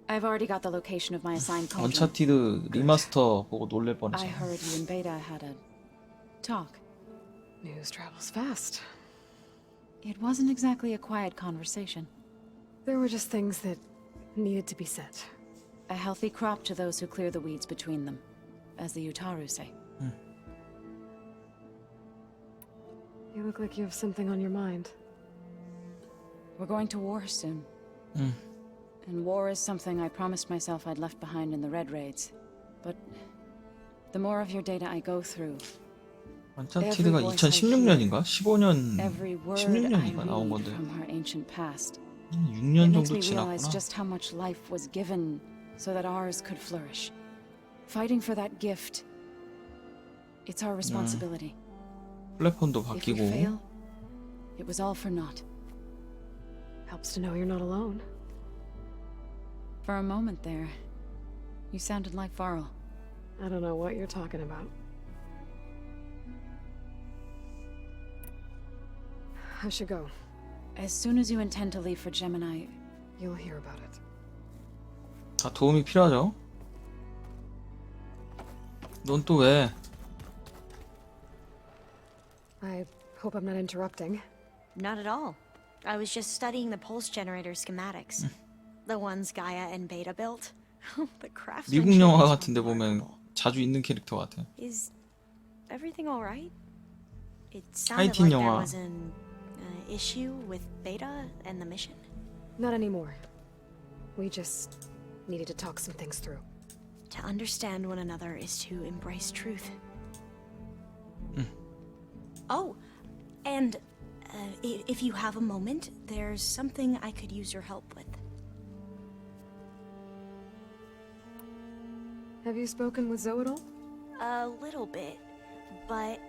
I've already got the location of my assigned cauldron. 언차티드 리마스터 보고 놀랄 뻔했어. I heard you and Beta had a talk. News travels fast. It wasn't exactly a quiet conversation. There were just things that needed to be said. A healthy crop to those who clear the weeds between them, as the Utaru say. You look like you have something on your mind. We're going to war soon. And war is something I promised myself I'd left behind in the Red Raids. But the more of your data I go through, 언차티드가 2016년인가? 15년, every word I 16년인가 나온 read 건데. from her ancient past, 6년 it makes 정도 me realize 지났구나. just how much life was given so that ours could flourish. Fighting for that gift, it's our responsibility. 플랫폼도 If we 바뀌고. fail, it was all for naught. Helps to know you're not alone. For a moment there, you sounded like Varl. I don't know what you're talking about. I should go. As soon as you intend to leave for Gemini, you'll hear about it. 다 도움이 필요하죠? 넌 또 왜? I hope I'm not interrupting. Not at all. I was just studying the pulse generator schematics. The ones Gaia and Beta built. The craftsmanship 미국 영화 is 같은데 보면 자주 있는 캐릭터 같아. Is everything all right? It sounded 하이틴 like there 영화. was an issue with Beta and the mission. Not anymore. We just needed to talk some things through. To understand one another is to embrace truth. Oh, and if you have a moment, there's something I could use your help with. Have you spoken with Zoe at all? A little bit, but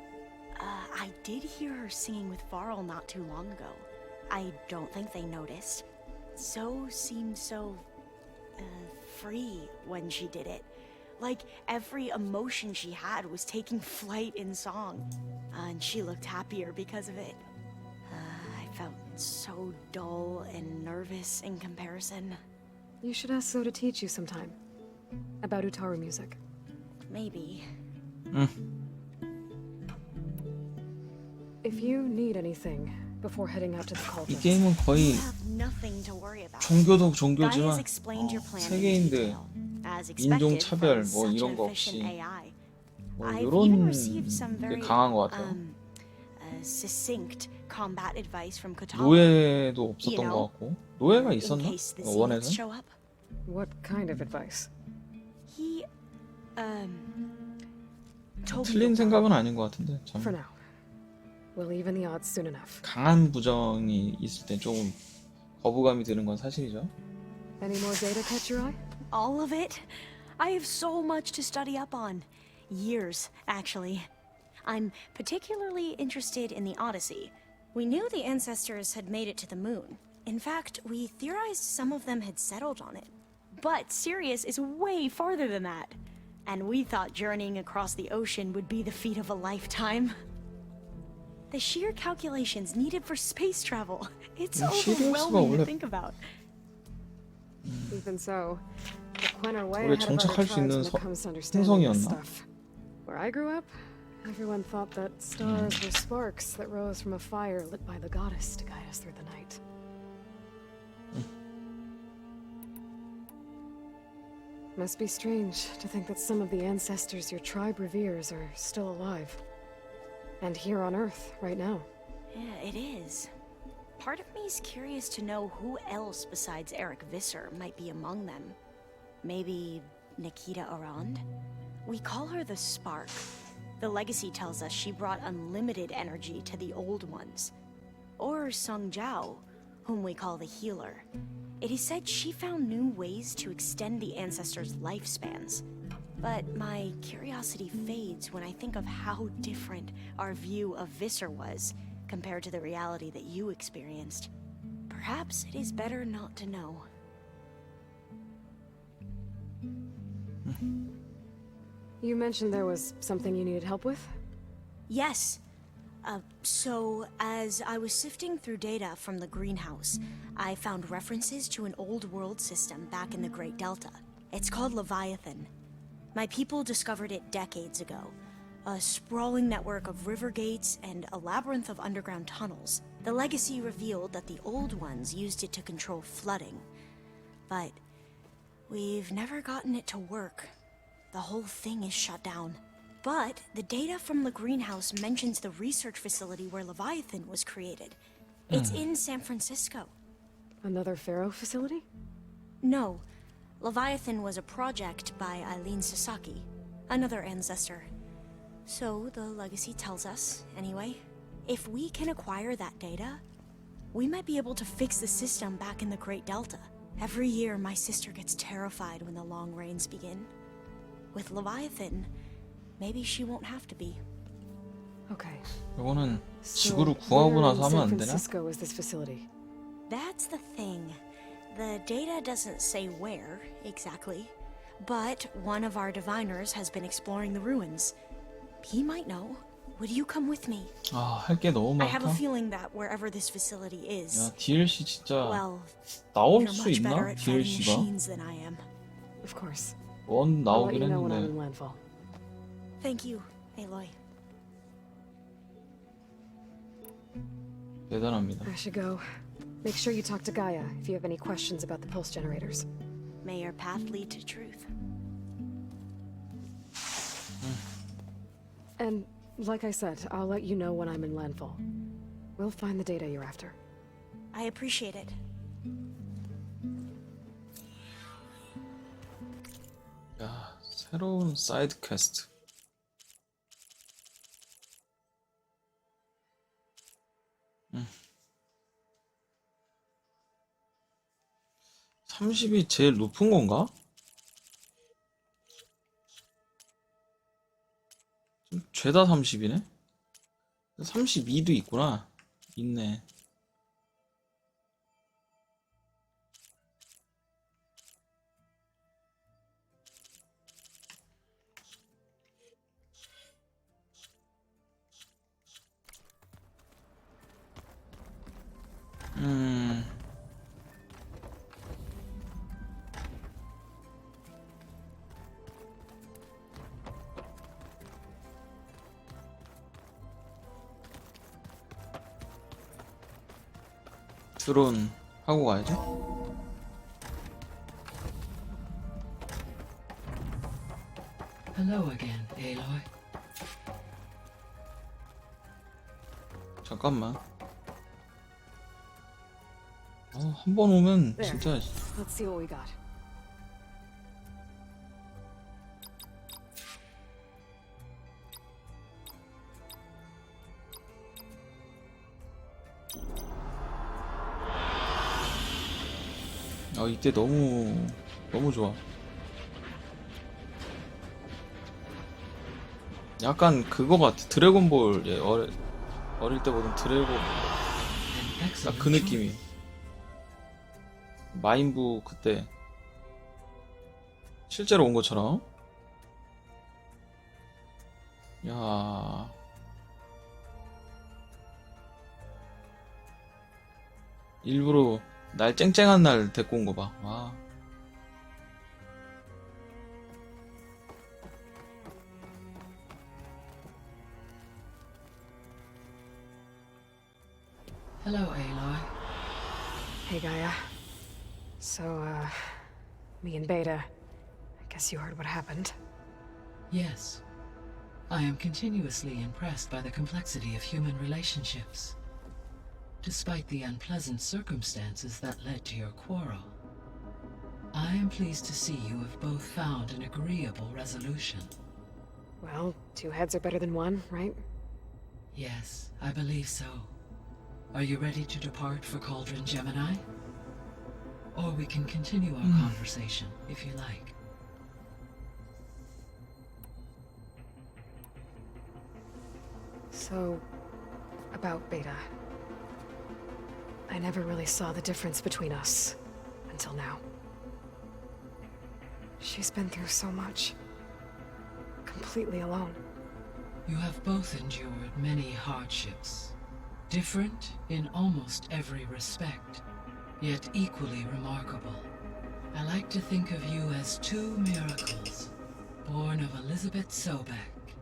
I did hear her singing with Varl not too long ago. I don't think they noticed. Zoe seemed so free when she did it. Like every emotion she had was taking flight in song. And she looked happier because of it. I felt so dull and nervous in comparison. You should ask Zoe to teach you sometime. About Utaru music. Maybe. If you need anything before heading out to the 이 cauldron. 게임은 거의 Nothing to worry about. 종교도 Gaia's 종교지만 explained your plan in 세계인들 detail, as 인종 expected 차별 from 뭐 such 이런 an 거 efficient 없이 AI. 뭐 I've 이런 even received some 게 very 강한 것 같아요. succinct combat advice from Kotaro. 노예도 없었던 You know, 것 같고 노예가 in 있었나? case the 원에서? Zeniths show up. What kind of advice? He told me 틀린 to 생각은 아닌 것 같은데 참 For now. We'll even the odds soon enough. 강한 부정이 있을 때 조금 거부감이 드는 건 사실이죠. Any more data catch your eye? all of it. I have so much to study up on. Years, actually. I'm particularly interested in the Odyssey. We knew the ancestors had made it to the moon. In fact, we theorized some of them had settled on it. But Sirius is way farther than that. And we thought journeying across the ocean would be the feat of a lifetime. The sheer calculations needed for space travel. It's overwhelming to think about. Even so, the Quen are way 우리 ahead of other 정착할 수 tribes 있는 when it comes to understanding this 행성이었나? stuff. Where I grew up, everyone thought that stars were sparks that rose from a fire lit by the goddess to guide us through the night. Must be strange to think that some of the ancestors your tribe reveres are still alive. And here on Earth, right now. Yeah, it is. Part of me is curious to know who else besides Eric Visser might be among them. Maybe Nikita Arand? We call her the Spark. The legacy tells us she brought unlimited energy to the old ones. Or Sung Jiao, whom we call the Healer. It is said she found new ways to extend the ancestors' lifespans. But my curiosity fades when I think of how different our view of Visser was compared to the reality that you experienced. Perhaps it is better not to know. You mentioned there was something you needed help with? Yes. So, as I was sifting through data from the greenhouse, I found references to an old world system back in the Great Delta. It's called Leviathan. My people discovered it decades ago. A sprawling network of river gates and a labyrinth of underground tunnels. The legacy revealed that the old ones used it to control flooding. But we've never gotten it to work. The whole thing is shut down. But the data from the greenhouse mentions the research facility where Leviathan was created. It's in San Francisco. Another Pharaoh facility? No. Leviathan was a project by Eileen Sasaki, another ancestor. So the legacy tells us, anyway, if we can acquire that data, we might be able to fix the system back in the Great Delta. Every year, my sister gets terrified when the long rains begin. With Leviathan, maybe she won't have to be. Okay. 이거는 So, 지구를 구하고 where in 나서 하면 San 안 되나? Francisco is this facility? That's the thing. The data doesn't say where, exactly. But one of our diviners has been exploring the ruins. He might know. Would you come with me? 아, 할 게 너무 I have a 많다. feeling that wherever this facility is, 야, DLC 진짜 well, 나올 you're 수 much better 있나? at fighting DLC가? machines than I am. Of course. 원 I'll let 나오긴 you know when I'm in 했는데 landfall. Thank you, Aloy. 대단합니다. I should go. Make sure you talk to Gaia if you have any questions about the pulse generators. May your path lead to truth. And like I said, I'll let you know when I'm in landfall. We'll find the data you're after. I appreciate it. 야, 새로운 사이드 퀘스트. 30이 제일 높은 건가? 죄다 30이네? 32도 있구나. 있네. 드론 하고 가야지. Hello again, Aloy. 잠깐만. 한 번 오면 There. 진짜 Let's see what we got. 이때 너무 좋아. 약간 그거 같아. 드래곤볼 어릴 때 보던 드래곤 딱 그 느낌이. 마인부 그때 실제로 온 것처럼. 야. 일부러 날 쨍쨍한 날 데리고 온 거 봐. 와. Hello, Aloy. Hey, Gaia. So, me and Beta, I guess you heard what happened. Yes. I am continuously impressed by the complexity of human relationships. Despite the unpleasant circumstances that led to your quarrel, I am pleased to see you have both found an agreeable resolution. Well, two heads are better than one, right? Yes, I believe so. Are you ready to depart for Cauldron Gemini? Or we can continue our conversation, if you like. So, about Beta. I never really saw the difference between us until now. She's been through so much. Completely alone. You have both endured many hardships. Different in almost every respect, yet equally remarkable. I like to think of you as two miracles, born of Elizabeth Sobek.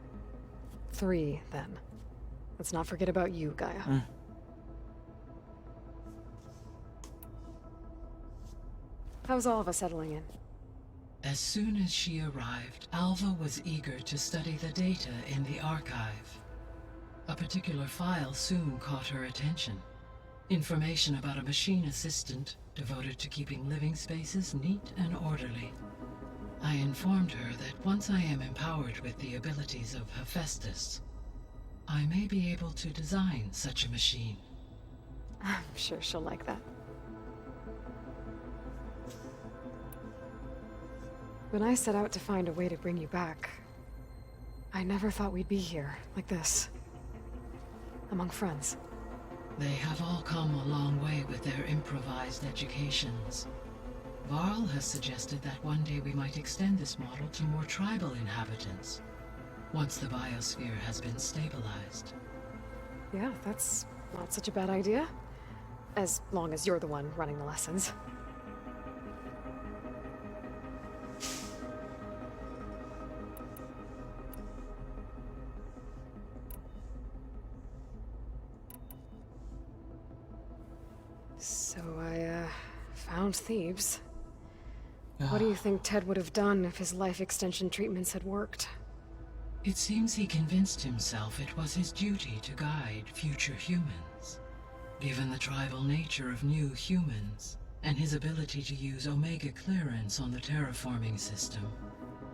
3, then. Let's not forget about you, Gaia. How's all of us settling in? As soon as she arrived, Alva was eager to study the data in the archive. A particular file soon caught her attention. Information about a machine assistant devoted to keeping living spaces neat and orderly. I informed her that once I am empowered with the abilities of Hephaestus, I may be able to design such a machine. I'm sure she'll like that. When I set out to find a way to bring you back, I never thought we'd be here, like this. Among friends. They have all come a long way with their improvised educations. Varl has suggested that one day we might extend this model to more tribal inhabitants, once the biosphere has been stabilized. Yeah, that's not such a bad idea. As long as you're the one running the lessons. So I, found Thebes. What do you think Ted would have done if his life extension treatments had worked? It seems he convinced himself it was his duty to guide future humans. Given the tribal nature of new humans, and his ability to use Omega clearance on the terraforming system,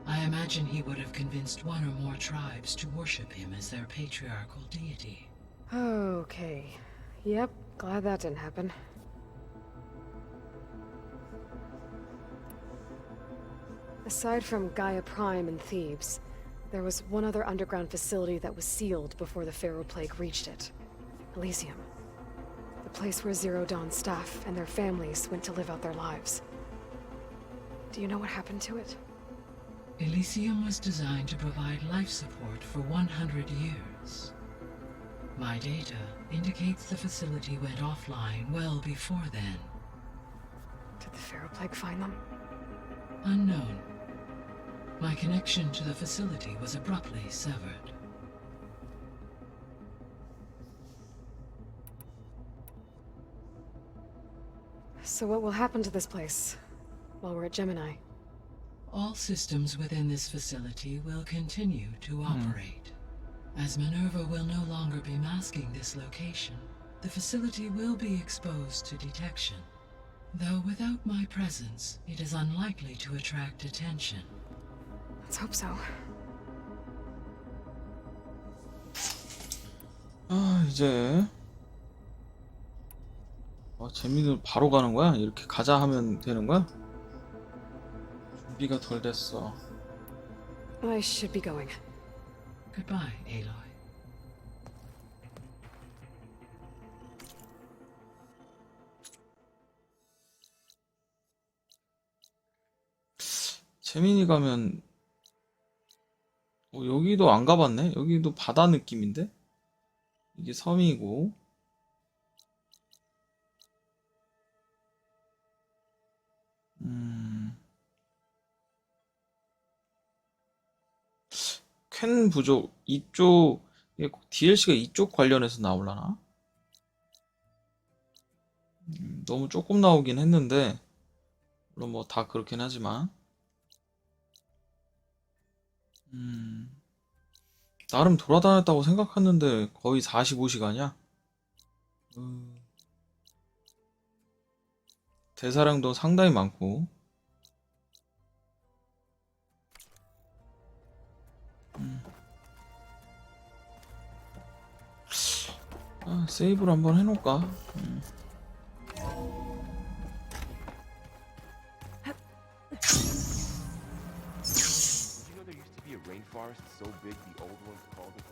I imagine he would have convinced one or more tribes to worship him as their patriarchal deity. Okay. Yep, glad that didn't happen. Aside from Gaia Prime and Thebes, there was one other underground facility that was sealed before the Pharaoh Plague reached it. Elysium. The place where Zero Dawn staff and their families went to live out their lives. Do you know what happened to it? Elysium was designed to provide life support for 100 years. My data indicates the facility went offline well before then. Did the Pharaoh Plague find them? Unknown. My connection to the facility was abruptly severed. So what will happen to this place while we're at Gemini? All systems within this facility will continue to operate. As Minerva will no longer be masking this location, the facility will be exposed to detection. Though without my presence, it is unlikely to attract attention. Let's hope so. 아, 이제 재민이는 바로 가는 거야? 이렇게 가자 하면 되는 거야? 준비가 덜 됐어. I should be going. Goodbye, Aloy. 재민이 가면 여기도 안 가봤네? 여기도 바다 느낌인데? 이게 섬이고 퀸 부족 이쪽 DLC가 이쪽 관련해서 나올라나? 너무 조금 나오긴 했는데 물론 뭐 다 그렇긴 하지만 나름 돌아다녔다고 생각했는데 거의 45시간이야. 대사량도 상당히 많고. 세이브를 한번 해놓을까? Rainforest so big the old ones called it